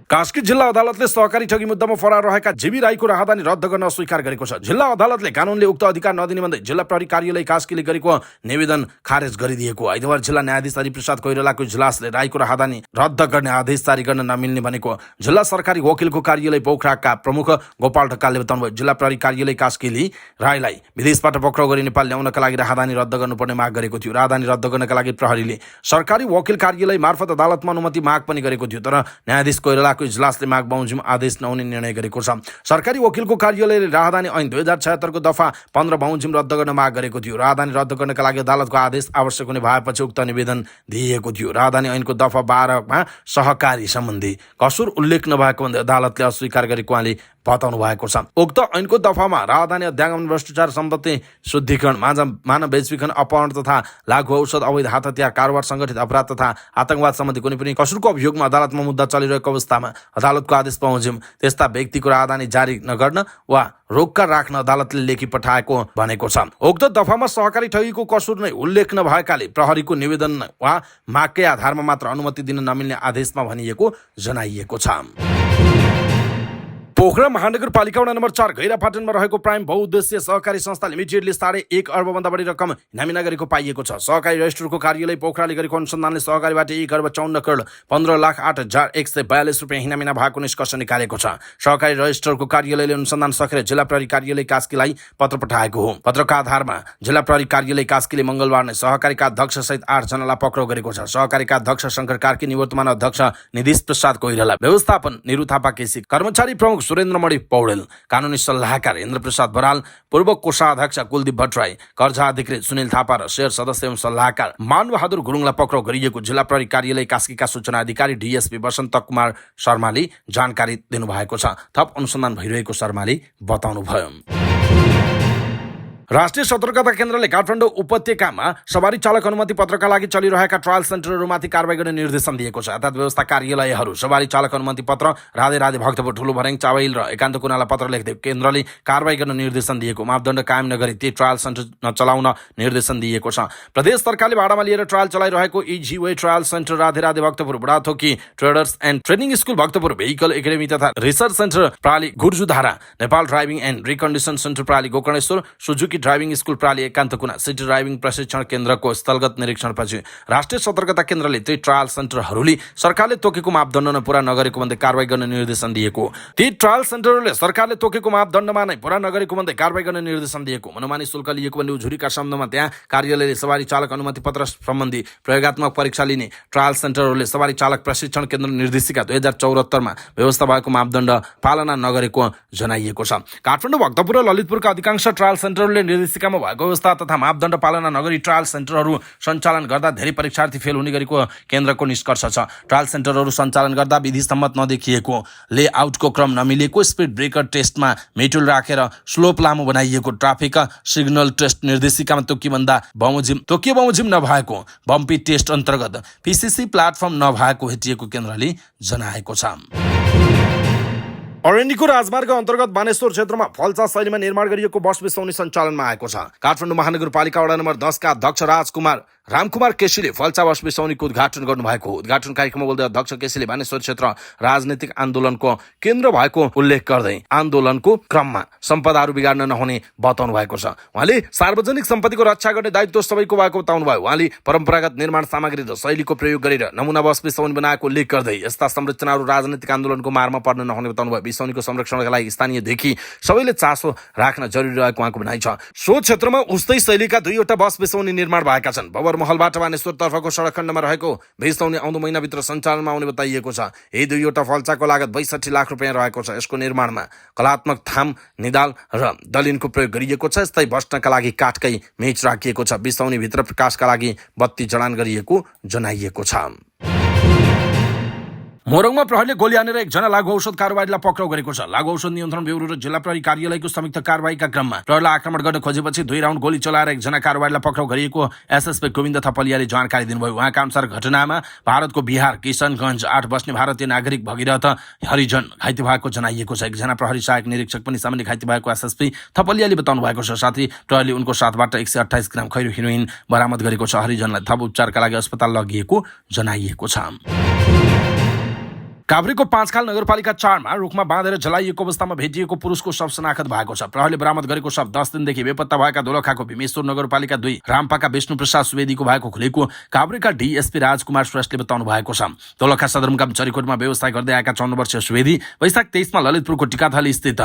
कास्की जिल्ला अदालतले सहकारी ठगी मुद्दामा फरार रहेका जीवी राईको राहदानी रद्द गर्न अस्वीकार गरेको छ। जिल्ला अदालतले कानूनले उक्त अधिकार नदिने भन्दै जिल्ला प्रहरी कार्यालय कास्कीले गरेको निवेदन खारेज गरिदिएको। आइतबार जिल्ला न्यायाधीश हरिप्रसाद कोइरालाको इजलासले राईको राहदानी रद्द गर्ने आदेश जारी गर्न नमिल्ने भनेको जिल्ला सरकारी वकिलको कार्यालय पोखराका प्रमुख गोपाल ढकालले बताउनुभयो। जिल्ला प्रहरी कार्यालय कास्कीले राईलाई विदेशबाट पक्राउ गरी नेपाल ल्याउनका लागि राहदानी रद्द गर्नुपर्ने माग गरेको थियो। राहदानी रद्द गर्नका लागि प्रहरीले सरकारी वकिल कार्यालय मार्फत अदालतमा अनुमति माग पनि गरेको थियो। तर न्यायाधीश कोइराला इजलासले माग बमोजिम आदेश नहुने निर्णय गरेको छ। सरकारी वकिलको कार्यालयले राहदानी ऐन 2076 को दफा 15 बमोजिम रद्द गर्न माग गरेको थियो। राहदानी रद्द गर्नका लागि अदालतको आदेश आवश्यक हुने भएपछि उक्त निवेदन दिइएको थियो। राहदानी ऐनको दफा 12 मा सहकारी सम्बन्धी कसुर उल्लेख नभएको भन्दै अदालतले अस्वीकार गरेको उहाँले बताउनु भएको छ। उक्त ऐनको दफामा राहदानी अध्यागमन, भ्रष्टाचार, सम्पत्ति शुद्धिकरण, मानव बेचबिखन, अपहरण तथा लागू औषध, अवैध हात हतियार कारोबार, संगठित अपराध तथा आतंकवाद सम्बन्धी कुनै पनि कसुरको अभियोगमा अदालतमा मुद्दा चलिरहेको अवस्थामा अदालतको आदेश बमोजिम त्यस्ता व्यक्तिको राहदानी जारी नगर्न वा रोक्का राख्न अदालतले लेखी पठाएको भनेको छ। उक्त दफामा सहकारी ठगीको कसुर नै उल्लेख नभएकाले प्रहरीको निवेदन वा मागकै आधारमा मात्र अनुमति दिन नमिल्ने आदेशमा भनिएको जनाइएको छ। पोखरा महानगरपालिका वडा नम्बर 4 गैरापाटनमा रहेको प्राइम बहुउद्देश्य सहकारी संस्था लिमिटेडले 1.5 अर्ब भन्दा बढी रकम इनामिना गरेको पाइएको छ। सहकारी रजिस्ट्रारको कार्यालय पोखराले गरेको अनुसन्धानले सहकारीबाट 1 अर्ब 54 करोड 15,08,142 रुपियाँ इनामिना भएको निष्कर्ष निकालेको छ। सहकारी रजिस्ट्रारको कार्यालयले अनुसन्धान सकेर जिल्ला प्रहरी कार्यालय कास्कीलाई पत्र पठाएको हो। पत्रका आधारमा जिल्ला प्रहरी कार्यालय कास्कीले मंगलबार नै सहकारीका अध्यक्ष सहित 8 जनालाई पक्राउ गरेको छ। सहकारीका अध्यक्ष शंकर कार्की, निवर्तमान अध्यक्ष निधीश प्रसाद कोइराला, व्यवस्थापन निरु थापा केसी, कर्मचारी प्रमुख सुरेन्द्रमणि पौडेल, कानुनी सल्लाहकार इन्द्रप्रसाद बराल, पूर्व कोषाध्यक्ष कुलदीप भट्टराई, कर्जा अधिकृत सुनिल थापा र शेयर सदस्य एवं सल्लाहकार मानबहादुर गुरुङलाई पक्राउ गरिएको जिल्ला प्रहरी कार्यालय कास्कीका सूचना अधिकारी डीएसपी वसन्त कुमार शर्माले जानकारी दिनुभएको छ। थप अनुसन्धान भइरहेको शर्माले बताउनुभयो। राष्ट्रिय सतर्कता केन्द्रले काठमाडौँ उपत्यकामा सवारी चालक अनुमति पत्रका लागि चलिरहेका ट्रायल सेन्टरहरूमाथि कारबाही गर्ने निर्देशन दिएको छ। यातायात व्यवस्था कार्यालयहरू सवारी चालक अनुमति पत्र, राधे राधे भक्तपुर, ठुलो भर्याङ, चावहिल र एकान्त कुनालाई पत्र लेख्दै केन्द्रले कारबाही गर्न निर्देशन दिएको, मापदण्ड कायम नगरी ती ट्रायल सेन्टर नचलाउन निर्देशन दिएको छ। प्रदेश सरकारले भाडामा लिएर ट्रायल चलाइरहेको easy way trial centre Radhe Radhe Bhaktapur, Budhathoki traders and training school Bhaktapur, vehicle academy तथा रिसर्च सेन्टर प्राली Gurjudhara, Nepal driving and recondition centre प्राली गोकर्णेश्वर, सुजुकी ड्राइभिङ स्कुल प्राली एकान्त कुना, सिटी ड्राइभिङ प्रशिक्षण केन्द्रको स्थलगत निरीक्षणपछि राष्ट्रिय सतर्कता केन्द्रले ती ट्रायल सेन्टरहरूले सरकारले तोकेको मापदण्ड पुरा नगरेको भन्दै कारबाही गर्ने निर्देशन दिएको। ती ट्रायल सेन्टरहरूले सरकारले तोकेको मापदण्डमा नै पुरा नगरेको भन्दै कारबाही गर्ने निर्देशन दिएको। मनमानी शुल्क लिएको भन्ने उजुरीका शब्दमा त्यहाँ कार्यालयले सवारी चालक अनुमति पत्र सम्बन्धी प्रयोगात्मक परीक्षा लिने ट्रायल सेन्टरहरूले सवारी चालक प्रशिक्षण केन्द्र निर्देशिका 2074मा व्यवस्था भएको मापदण्ड पालना नगरेको जनाइएको छ। काठमाडौँ, भक्तपुर र ललितपुरका अधिकांश ट्रायल सेन्टरहरूले निर्देशिकामा भएको व्यवस्था तथा मापदण्ड पालना नगरी ट्रायल सेन्टरहरू सञ्चालन गर्दा धेरै परीक्षार्थी फेल हुने गरेको केन्द्रको निष्कर्ष छ। ट्रायल सेन्टरहरू सञ्चालन गर्दा विधि सम्मत नदेखिएको, लेआउटको क्रम नमिलेको, स्पिड ब्रेकर टेस्टमा मेटुल राखेर स्लोप लामो बनाइएको, ट्राफिक सिग्नल टेस्ट निर्देशिकामा तोकियो बमोजिम नभएको, बम्पी टेस्ट अन्तर्गत पीसीसी प्लेटफर्म नभएको भेटिएको केन्द्रले जनाएको छ। अरण्यको राजमार्ग अन्तर्गत बानेश्वर क्षेत्रमा फल्चा शैलीमा निर्माण गरिएको बस बिसाउने सञ्चालनमा आएको छ। काठमाडौँ महानगरपालिका वडा नम्बर 10 का अध्यक्ष रामकुमार केसीले फल्चा बस बिसाउनेको उद्घाटन गर्नुभएको हो। उद्घाटन कार्यक्रममा बोल्दै अध्यक्ष केसीले बानेश्वर क्षेत्र राजनीतिक आन्दोलनको केन्द्र भएको उल्लेख गर्दै आन्दोलनको क्रममा सम्पदाहरू बिगार्न नहुने बताउनु भएको छ। उहाँले सार्वजनिक सम्पत्तिको रक्षा गर्ने दायित्व सबैको भएको बताउनुभयो। उहाँले परम्परागत निर्माण सामग्री र शैलीको प्रयोग गरेर नमुना बस बिसाउने बनाएको उल्लेख गर्दै यस्ता संरचनाहरू राजनीतिक आन्दोलनको मारमा पर्न नहुने बताउनुभयो। बिसाउनेको संरक्षणका लागि स्थानीयदेखि सबैले चासो राख्न जरुरी रहेको उहाँको भनाइ छ। सो क्षेत्रमा उस्तै शैलीका 2वटा बस बिसाउने निर्माण भएका छन्। महलबाट बानेश्वर तर्फको सडक खण्डमा रहेको बिसाउने आउँदो महिनाभित्र सञ्चालनमा आउने बताइएको छ। यी 2वटा फल्चाको लागत 62 लाख रुपियाँ रहेको छ। यसको निर्माणमा कलात्मक थाम, निदाल र दलिनको प्रयोग गरिएको छ। यस्तै बस्नका लागि काठकै मेच राखिएको छ। बिसाउने भित्र प्रकाशका लागि बत्ती जडान गरिएको जनाइएको छ। मोरङमा प्रहरीले गोली हानेर एकजना लागु औषध कारोबारीलाई पक्राउ गरेको छ। लागु औषध नियन्त्रण ब्युरो र जिल्ला प्रहरी कार्यालयको संयुक्त कारबाहीका क्रममा प्रहरीलाई आक्रमण गर्न खोजेपछि 2 राउन्ड गोली चलाएर एकजना कारोबारीलाई पक्राउ गरिएको एसएसपी गोविन्द थपलियाले जानकारी दिनुभयो। उहाँका अनुसार घटनामा भारतको बिहार किशनगञ्ज 8 बस्ने भारतीय नागरिक भगीरथ हरिजन घाइते भएको जनाइएको छ। एकजना प्रहरी सहायक निरीक्षक पनि सामान्य घाइते भएको एसएसपी थपलियाले बताउनु भएको छ। साथै प्रहरीले उनको साथबाट 128 ग्राम खैरो हेरोइन बरामद गरेको छ। हरिजनलाई थप उपचारका लागि अस्पताल लगिएको जनाइएको छ। काभ्रेको 5 खाल नगरपालिका 4 मा रुखमा बाँधेर जलाइएको अवस्थामा भेटिएको पुरुषको शव शनाखत भएको छ। प्रहरीले बरामद गरेको शव 10 दिनदेखि बेपत्ता भएका दोलखाको भीमेश्वर नगरपालिका 2 रामपाका विष्णुप्रसाद सुवेदीको भएको खुलेको काभ्रेका डीएसपी राजकुमार श्रेष्ठले बताउनु भएको छ। दोलखा सदरमुकाम चरीकोटमा व्यवसाय गर्दै आएका 54 वर्षीय सुवेदी वैशाख 23 मा ललितपुरको टिकाथली स्थित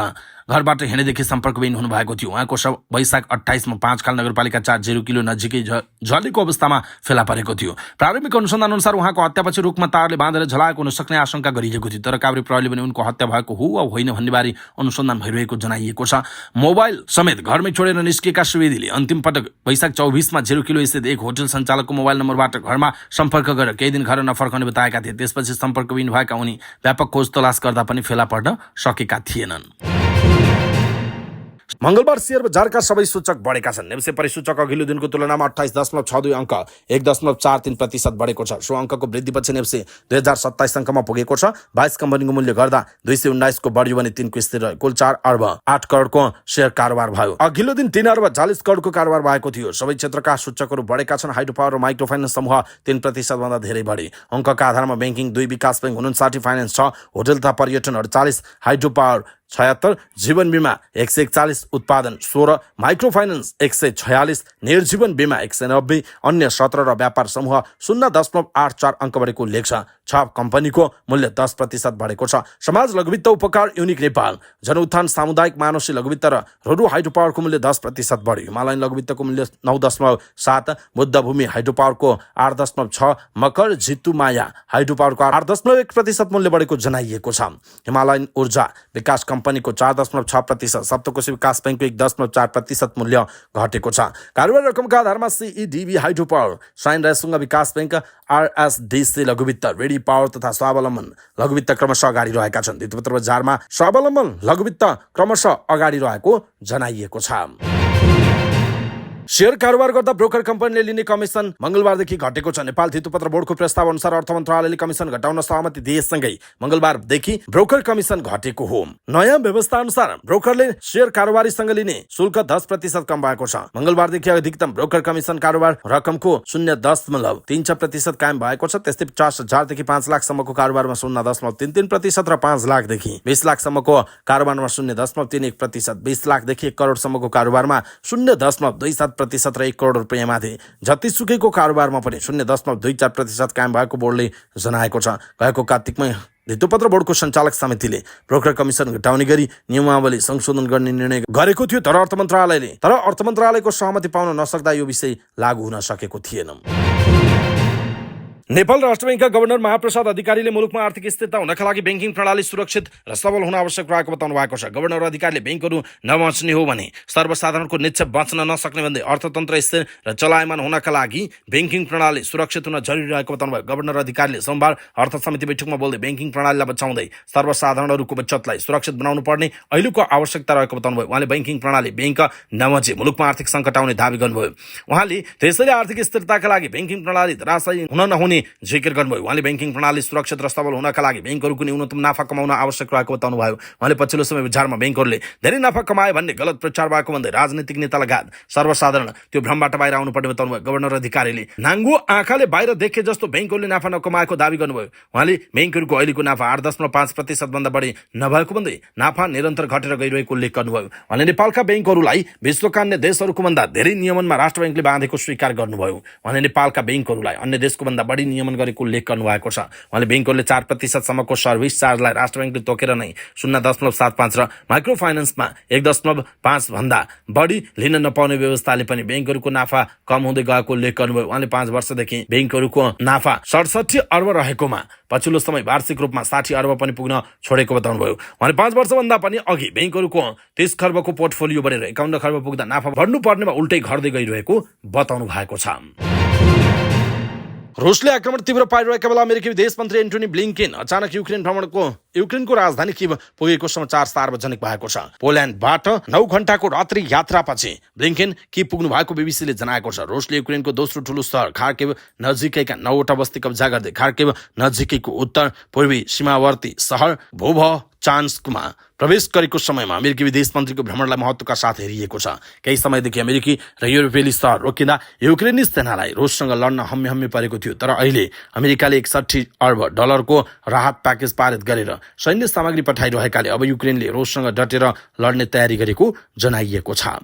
घरबाट हिँडेदेखि सम्पर्कविहीन हुनुभएको थियो। उहाँको शव वैशाख 28 मा 5 खाल नगरपालिका 4 0 किलो नजिकै जलेको अवस्थामा फेला परेको थियो। प्रारम्भिक अनुसन्धान अनुसार उहाँको हत्यापछि रुखमा तारले बाँधेर जलाएको हुन सक्ने आशंका गरिएको थियो। तर काभ्रे प्रहरीले पनि उनको हत्या भएको हो वा होइन भन्ने बारे अनुसन्धान भइरहेको जनाइएको छ। मोबाइल समेत घरमै छोडेर निस्केका सुवेदीले अन्तिम पटक वैशाख 24 मा 0 किलो स्थित एक होटल सञ्चालकको मोबाइल नम्बरबाट घरमा सम्पर्क गरेर केही दिन घर नफर्कने बताएका थिए। त्यसपछि सम्पर्कविहीन भएका उनी व्यापक खोज तलास गर्दा पनि फेला पर्न सकेका थिएनन्। मंगलबार शेयर बजारका सबै सूचक बढेका छन्। नेप्से परिसूचक अघिल्लो दिनको तुलनामा 28.62 अंक 1.43% बढेको छ। सो अंकको वृद्धिपछि नेप्से 2027 अंकमा पुगेको छ। 22 कम्पनीको मूल्य गर्दा 219 को बढ्यो भने 3 को स्थिर रह्यो। कुल 4 अर्ब 8 करोडको शेयर कारोबार भयो। अघिल्लो दिन 3 अर्ब 40 करोडको कारोबार भएको थियो। सबै क्षेत्रका सूचकहरू बढेका छन्। हाइड्रो पावर र माइक्रो फाइनान्स समूह 3% भन्दा धेरै बढे। अंकका आधारमा बैंकिङ 2, विकास बैंक 59, फाइनान्स 6, होटल तथा पर्यटन 48, हाइड्रो पावर 76, जीवन बीमा 141, उत्पादन 16, माइक्रो फाइनान्स 146, निर्जीवन बीमा 190, अन्य 17 र व्यापार समूह 0.84 अंक बढेको उल्लेख छ। छ कम्पनीको मूल्य 10% बढेको छ। समाज लघुवित्त उपकार युनिक नेपाल, जनउत्थान सामुदायिक मानसी लघुवित्त र रोरू हाइड्रो पावरको मूल्य 10% बढ्यो। हिमालयन लघुवित्तको मूल्य 9.7, बुद्धभूमि हाइड्रो पावरको 8.6, मकर जितुमाया हाइड्रो पावरको 8.1% मूल्य बढेको जनाइएको छ। हिमालयन ऊर्जा विकास कम्पनीको 4.6%, सप्तकोशी विकास बैंकको 1.4% मूल्य घटेको छ। कारोबार रकमका आधारमा सीईडीबी हाइड्रो पावर, साइन रायसुङ्ग विकास बैंक, आरएसडीसी लघुवित्त, रेडी पावर तथा स्वावलम्बन लघुवित्त क्रमशः अगाडि रहेका छन्। धितोपत्र बजारमा स्वावलम्बन लघुवित्त क्रमशः अगाडि रहेको जनाइएको छ। शेयर कारोबार गर्दा ब्रोकर कम्पनीले लिने कमिसन मंगलबारदेखि घटेको छ। नेपाल धितोपत्र बोर्डको प्रस्ताव अनुसार अर्थ मन्त्रालयले कमिसन घटाउन सहमति दिएसँगै मंगलबारदेखि ब्रोकर कमिसन घटेको हो। नयाँ व्यवस्था अनुसार ब्रोकरले शेयर कारोबारीसँग लिने शुल्क 10% कम भएको छ। मंगलबारदेखि अधिकतम ब्रोकर कमिसन कारोबार रकमको 0.36% कायम भएको छ। त्यस्तै 50,000 देखि 5 लाखसम्मको कारोबारमा 0.33% र 5 लाखदेखि 20 लाखसम्मको कारोबारमा 0.31%, 20 लाखदेखि 1 करोडसम्मको कारोबारमा 0.27% र 1 करोड रुपियाँमाथि जतिसुकैको कारोबारमा पनि 0.24% कायम भएको बोर्डले जनाएको छ। गएको कार्तिकमै धितोपत्र बोर्डको सञ्चालक समितिले ब्रोकर कमिसन घटाउने गरी नियमावली संशोधन गर्ने निर्णय गरेको थियो, तर अर्थ मन्त्रालयको सहमति पाउन नसक्दा यो विषय लागू हुन सकेको थिएन। नेपाल राष्ट्र बैंकका गभर्नर महाप्रसाद अधिकारीले मुलुकमा आर्थिक स्थिरता हुनका लागि बैंकिङ प्रणाली सुरक्षित र सबल हुन आवश्यक रहेको बताउनु भएको छ। गभर्नर अधिकारीले बैंकहरू नबच्ने हो भने सर्वसाधारणको निश्चय बच्न नसक्ने भन्दै अर्थतन्त्र स्थिर र चलायमान हुनका लागि बैंकिङ प्रणाली सुरक्षित हुन जरुरी रहेको बताउनु भयो। गभर्नर अधिकारीले सोमबार अर्थ समिति बैठकमा बोल्दै बैंकिङ प्रणालीलाई बचाउँदै सर्वसाधारणहरूको बचतलाई सुरक्षित बनाउनु पर्ने अहिलेको आवश्यकता रहेको बताउनु भयो। उहाँले बैंकिङ प्रणाली बैंक नबचे मुलुकमा आर्थिक सङ्कट आउने दावी गर्नुभयो। उहाँले त्यसैले आर्थिक स्थिरताका लागि बैंकिङ प्रणाली धराशायी हुन नहुने जिकिर गर्नुभयो। उहाँले बैंकिङ प्रणाली सुरक्षित र सबल हुनका लागि बैंकहरूको न्यूनतम नाफा कमाउन आवश्यक रहेको बताउनु भयो। उहाँले पछिल्लो समय बजारमा बैंकहरूले धेरै नाफा कमाए भन्ने गलत प्रचार भएको भन्दै राजनीतिक नेता लगायत सर्वसाधारण त्यो भ्रमबाट बाहिर आउनुपर्ने बताउनु भयो। गभर्नर अधिकारीले नाङ्गो आँखाले बाहिर देखे जस्तो बैंकहरूले नाफा नकमाएको दावी गर्नुभयो। उहाँले बैंकहरूको अहिलेको नाफा 8.5% भन्दा बढी नभएको भन्दै नाफा निरन्तर घटेर गइरहेको उल्लेख गर्नुभयो। उहाँले नेपालका बैंकहरूलाई विश्वका अन्य देशहरूको भन्दा धेरै नियमनमा राष्ट्र बैंकले बाँधेको स्वीकार गर्नुभयो। उहाँले नेपालका बैंकहरूलाई अन्य देशको भन्दा बढी नियमन गरेको उल्लेख गर्नुभएको छ। उहाँले बैंकहरूले 4% सम्मको सर्भिस चार्जलाई राष्ट्र बैंकले तोकेर नै 0.75 र माइक्रो फाइनेन्समा 1.5 भन्दा बढी लिन नपाउने व्यवस्थाले पनि बैंकहरूको नाफा कम हुँदै गएको उल्लेख गर्नुभयो। उहाँले 5 वर्षदेखि बैंकहरूको नाफा 67 अर्ब रहेकोमा पछिल्लो समय वार्षिक रूपमा 60 अर्ब पनि पुग्न छोडेको बताउनुभयो। उहाँले 5 वर्षभन्दा पनि अघि बैंकहरूको 30 खर्बको पोर्टफोलियो बढेर 51 खर्ब पुग्दा नाफा बढ्नु पर्नेमा उल्टै घट्दै गइरहेको बताउनु भएको छ। रुसले आक्रमण तीव्र पारिरहेका बेला अमेरिकी विदेश मन्त्री एन्टोनी ब्लिङ्केन अचानक युक्रेनको राजधानी किभ पुगेको समाचार सार्वजनिक भएको छ। पोल्यान्डबाट 9 घण्टाको रात्रि यात्रापछि ब्लिङ्केन किभ पुग्नु भएको बीबीसीले जनाएको छ। रुसले युक्रेनको दोस्रो ठुलो सहर खार्किभ नजिकैका 9वटा बस्ती कब्जा गर्दै खार्किभ नजिकैको उत्तर पूर्वी सीमावर्ती सहर भोभचान्स्कमा प्रवेश गरेको समयमा अमेरिकी विदेश मन्त्रीको भ्रमणलाई महत्त्वका साथ हेरिएको छ। केही समयदेखि अमेरिकी र युरोपेली सहर रोकिँदा युक्रेनी सेनालाई रुससँग लड्न हम्मे परेको थियो, तर अहिले अमेरिकाले 61 अर्ब डलरको राहत प्याकेज पारित गरेर सैन्य सामग्री पठाइरहेकाले अब युक्रेनले रुससँग डटेर लड्ने तयारी गरेको जनाइएको छ।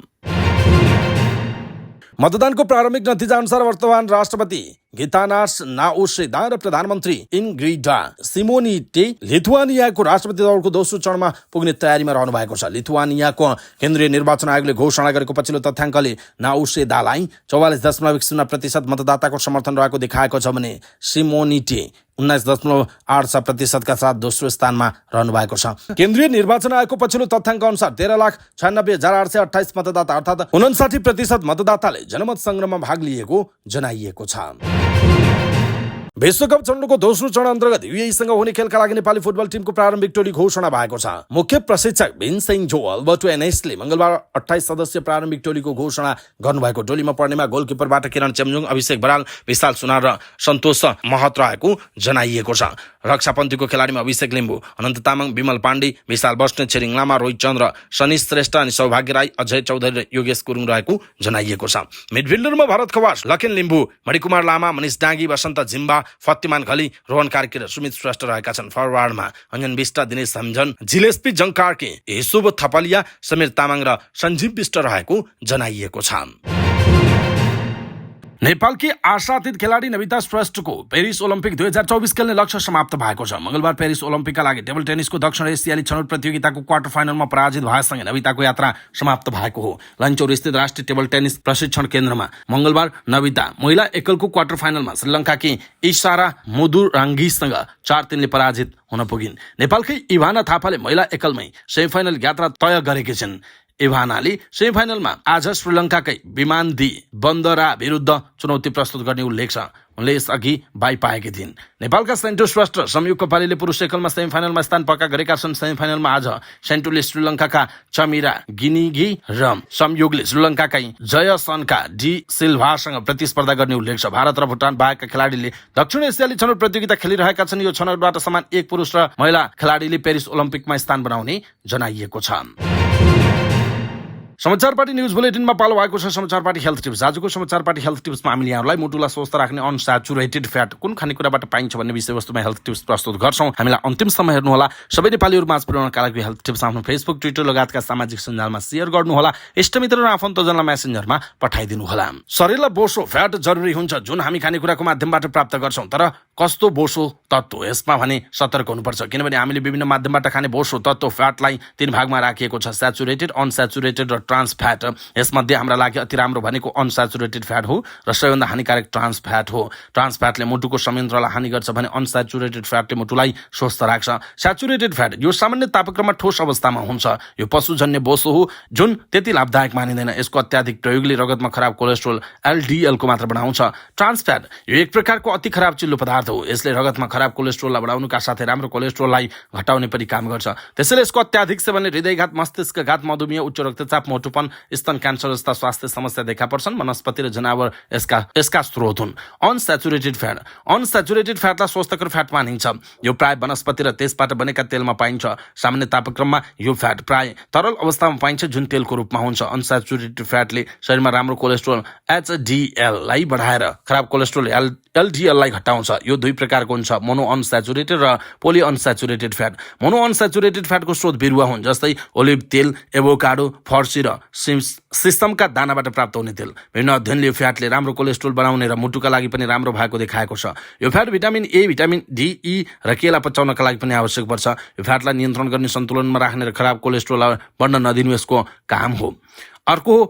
मतदानको प्रारम्भिक नतिजा अनुसार वर्तमान राष्ट्रपति गितानास नाउसेदा र प्रधानमन्त्री इन्ग्रिडा सिमोनिटे लिथुआनियाको राष्ट्रपति दौडको दोस्रो चरणमा पुग्ने तयारीमा रहनु भएको छ। लिथुआनियाको केन्द्रीय निर्वाचन आयोगले घोषणा गरेको पछिल्लो तथ्याङ्कले नाउसेदालाई 44.06% मतदाताको समर्थन रहेको देखाएको छ भने सिमोनिटे 19.86% का साथ दोस्रो स्थानमा रहनु भएको छ। केन्द्रीय निर्वाचन आयोगको पछिल्लो तथ्याङ्क अनुसार 13,96,828 मतदाता अर्थात् 59% मतदाताले जनमत संग्रहमा भाग लिएको जनाइएको छ। विश्वकप चरणको दोस्रो चरण अन्तर्गत युएईसँग हुने खेलका लागि नेपाली फुटबल टिमको प्रारम्भिक टोली घोषणा भएको छ। मुख्य प्रशिक्षक भिन्सेन्ट जो अल्बर्टो एनेसले मंगलबार 28 सदस्यीय प्रारम्भिक टोलीको घोषणा गर्नुभएको। टोलीमा पर्नेमा गोलकिपरबाट किरण चेम्जुङ, अभिषेक बराल, विशाल सुनार र सन्तोष महत रहेको जनाइएको छ। रक्षापन्थीको खेलाडीमा अभिषेक लिम्बू, अनन्त तामाङ, विमल पाण्डे, विशाल बस्नेत, छिरिङ लामा, रोहित चन्द्र, शनि श्रेष्ठ अनि सौभाग्य राई, अजय चौधरी र योगेश गुरुङ रहेको जनाइएको छ। मिडफिल्डरमा भरत खवास, लखेन लिम्बू, मणिकुमार लामा, मनिष डाङ्गी, वसन्त जिम्बा, फतिमान घली, रोहन कार्की र सुमित श्रेष्ठ रहेका छन्। फरवार्डमा अञ्जन विष्ट, दिनेश सम्झन, जिलेस्पी जङ्कार्की, यसुब थपलिया, समीर तामाङ र सञ्जीव विष्ट रहेको जनाइएको छ। नेपालकी आशातीत खेलाडी नविता श्रेष्ठको पेरिस ओलम्पिक 2024 खेल्ने लक्ष्य समाप्त भएको छ। मंगलबार पेरिस ओलम्पिकका लागि टेबल टेनिसको दक्षिण एसियाली छनौट प्रतियोगिताको क्वार्टर फाइनलमा पराजित भएसँगै नविताको यात्रा समाप्त भएको हो। लन्चौर स्थित राष्ट्रिय टेबल टेनिस प्रशिक्षण केन्द्रमा मंगलबार नविता महिला एकलको क्वार्टर फाइनलमा श्रीलङ्काकी इसारा मुदुराङ्गीसँग 4-3 ले पराजित हुन पुगिन्। नेपालकै इभाना थापाले महिला एकलमै सेमिफाइनल यात्रा तय गरेकी छिन्। इभानाले सेमिफाइनलमा आज श्रीलङ्काकै विमानदी बन्दरा विरुद्ध चुनौती प्रस्तुत गर्ने उल्लेख छ। उनले यसअघि बाई पाएकी थिइन्। नेपालका सेन्टो श्रेष्ठ संयुक्त कपालीले पुरुष एकलमा सेमिफाइनलमा स्थान पक्का गरेका छन्। सेमिफाइनलमा आज सेन्टोले श्रीलङ्काका चमिरा गिनिगी र संयोगले श्रीलङ्काकै जयसनका डी सिल्भासँग प्रतिस्पर्धा गर्ने उल्लेख छ। भारत र भुटान बाहेकका खेलाडीले दक्षिण एसियाली छनौट प्रतियोगिता खेलिरहेका छन्। यो छनौटबाट समान एक पुरुष र महिला खेलाडीले पेरिस ओलम्पिकमा स्थान बनाउने जनाइएको छ। समाचार पार्टी न्यूज बुलेटिनमा पालो भएको छ समाचार पार्टी हेल्थ टिप्स। आजको समाचार पार्टी हेल्थ टिप्समा हामीले यहाँहरूलाई मुटुलाई स्वस्थ राख्ने अनस्याचुरेटेड फ्याट कुन खानेकुराबाट पाइन्छ भन्ने विषयवस्तुमा हेल्थ टिप्स प्रस्तुत गर्छौं। हामीलाई अन्तिमसम्म हेर्नुहोला। सबै नेपालीहरू माझ पुर्याउनका लागि हेल्थ टिप्स आफ्नो फेसबुक, ट्विटर लगायतका सामाजिक सञ्जालमा शेयर गर्नुहोला। इष्टमित्र र आफन्तजनलाई मेसेन्जरमा पठाइदिनुहोला। शरीरलाई बोसो फ्याट जरुरी हुन्छ जुन हामी खानेकुराको माध्यमबाट प्राप्त गर्छौं। तर कस्तो बोसो तत्व यसमा भने सतर्क हुनुपर्छ, किनभने हामीले विभिन्न माध्यमबाट खाने बोसो तत्व फ्याटलाई 3 भागमा राखिएको छ: स्याचुरेटेड, अनस्याचुरेटेड र ट्रान्स फ्याट। यसमध्ये हाम्रा लागि अति राम्रो भनेको अनस्याचुरेटेड फ्याट हो र सबैभन्दा हानिकारक ट्रान्स फ्याट हो। ट्रान्स फ्याटले मुटुको संयन्त्रलाई हानि गर्छ भने अनस्याचुरेटेड फ्याटले मुटुलाई स्वस्थ राख्छ। स्याचुरेटेड फ्याट यो सामान्य तापक्रममा ठोस अवस्थामा हुन्छ। यो पशुजन्य बोसो हो जुन त्यति लाभदायक मानिँदैन। यसको अत्याधिक प्रयोगले रगतमा खराब कोलेस्ट्रोल एलडीएल को मात्रा बढाउँछ। ट्रान्स फ्याट यो एक प्रकारको अति खराब चिल्लो पदार्थ हो। यसले रगतमा खराब कोलेस्ट्रोललाई बढाउनुका साथै राम्रो कोलेस्ट्रोललाई घटाउने पनि काम गर्छ। त्यसैले यसको अत्याधिक सेवनले हृदयघात, मस्तिष्कघात, मधुमेह, उच्च रक्तचाप, मोटोपन, स्तन क्यान्सर जस्ता स्वास्थ्य समस्या देखा पर्छन्। वनस्पति र जनावर यसका स्रोत हुन्। अनस्याचुरेटेड फ्याट फ्याटलाई स्वस्थकर फ्याट मानिन्छ। यो प्राय वनस्पति र त्यसबाट बनेका तेलमा पाइन्छ। सामान्य तापक्रममा यो फ्याट प्राय तरल अवस्थामा पाइन्छ जुन तेलको रूपमा हुन्छ। अनस्याचुरेटेड फ्याटले शरीरमा राम्रो कोलेस्ट्रोल एचडीएल लाई बढाएर खराब कोलेस्ट्रोल एलडीएल लाई घटाउँछ। यो 2 प्रकारको हुन्छ: मोनो अनस्याचुरेटेड र पोली अनस्याचुरेटेड फ्याट। मोनो अनस्याचुरेटेड फ्याटको स्रोत बिरुवा हुन्, जस्तै ओलिभ तेल, एभोकाडो, फर्सी र सिसमका दानाबाट प्राप्त हुने तेल। विभिन्न अध्ययनले यो फ्याटले राम्रो कोलेस्ट्रोल बनाउने र मुटुका लागि पनि राम्रो भएको देखाएको छ। यो fat vitamin A, vitamin D, E र केलाई पचाउनका लागि पनि आवश्यक पर्छ। यो फ्याटलाई नियन्त्रण गर्ने, सन्तुलनमा राख्ने र खराब कोलेस्ट्रोललाई बढ्न नदिनु यसको काम हो। अर्को हो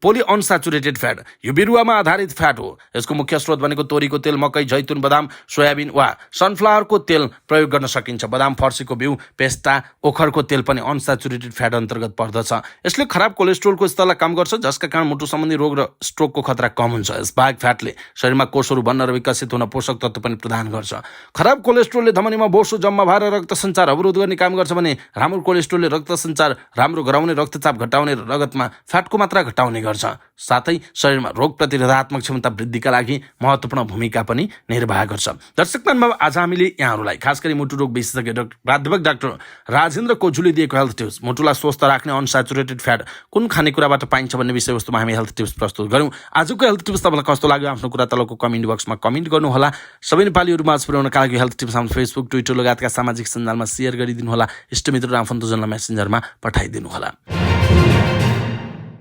पोली अनस्याचुरेटेड फ्याट। यो बिरुवामा आधारित फ्याट हो। यसको मुख्य स्रोत भनेको तोरीको तेल, मकै, जैतुन, बदाम, सोयाबिन वा सनफ्लावरको तेल प्रयोग गर्न सकिन्छ। बदाम, फर्सीको बिउ, पेस्टा, ओखरको तेल पनि अनस्याचुरेटेड फ्याट अन्तर्गत पर्दछ। यसले खराब कोलेस्ट्रोलको स्तरलाई कम गर्छ, जसका कारण मुटु सम्बन्धी रोग र स्ट्रोकको खतरा कम हुन्छ। यसबाहेक फ्याटले शरीरमा कोषहरू बन्न र विकसित हुन पोषक तत्व पनि प्रदान गर्छ। खराब कोलेस्ट्रोलले धमनीमा बोसो जम्मा भएर रक्त सञ्चार अवरोध गर्ने काम गर्छ भने राम्रो कोलेस्ट्रोलले रक्त सञ्चार राम्रो गराउने, रक्तचाप घटाउने र रगतमा फ्याटको मात्रा घटाउने गर्छ। साथै शरीरमा रोग प्रतिरोधात्मक क्षमता वृद्धिका लागि महत्त्वपूर्ण भूमिका पनि निर्वाह गर्छ। दर्शकमण्डल, आज हामीले यहाँहरूलाई खास गरी मुटु रोग विशेषज्ञ प्राध्यापक डाक्टर राजेन्द्र कोजुले दिएको हेल्थ टिप्स, मुटुलाई स्वस्थ राख्ने अनस्याचुरेटेड फ्याट कुन खानेकुराबाट पाइन्छ भन्ने विषयवस्तुमा हामी हेल्थ टिप्स प्रस्तुत गर्यौं। आजको हेल्थ टिप्स तपाईँलाई कस्तो लाग्यो आफ्नो कुरा तलको कमेन्ट बक्समा कमेन्ट गर्नुहोला। सबै नेपालीहरू माझ पुर्याउनका लागि हेल्थ टिप्स हाम्रो फेसबुक, ट्विटर लगायतका सामाजिक सञ्जालमा शेयर गरिदिनुहोला। इष्टमित्र र आफन्तजनलाई मेसेन्जरमा पठाइदिनुहोला।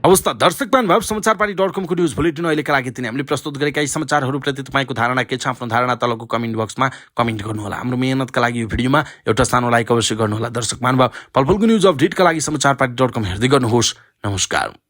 अवस्था दर्शक महानुभाव, समाचार पार्टी .com को न्यूज बुलेटिन अहिलेका लागि तिनी हामीले प्रस्तुत गरेका यी समाचारहरूप्रति तपाईँको धारणा के छ? आफ्नो धारणा तलको कमेन्ट बक्समा कमेन्ट गर्नुहोला। हाम्रो मेहनतका लागि यो भिडियोमा एउटा सानो लाइक अवश्य गर्नुहोला। दर्शक महानुभाव, पलपलको न्यूज अपडेटका लागि समाचार पार्टी .com हेर्दै गर्नुहोस्। नमस्कार।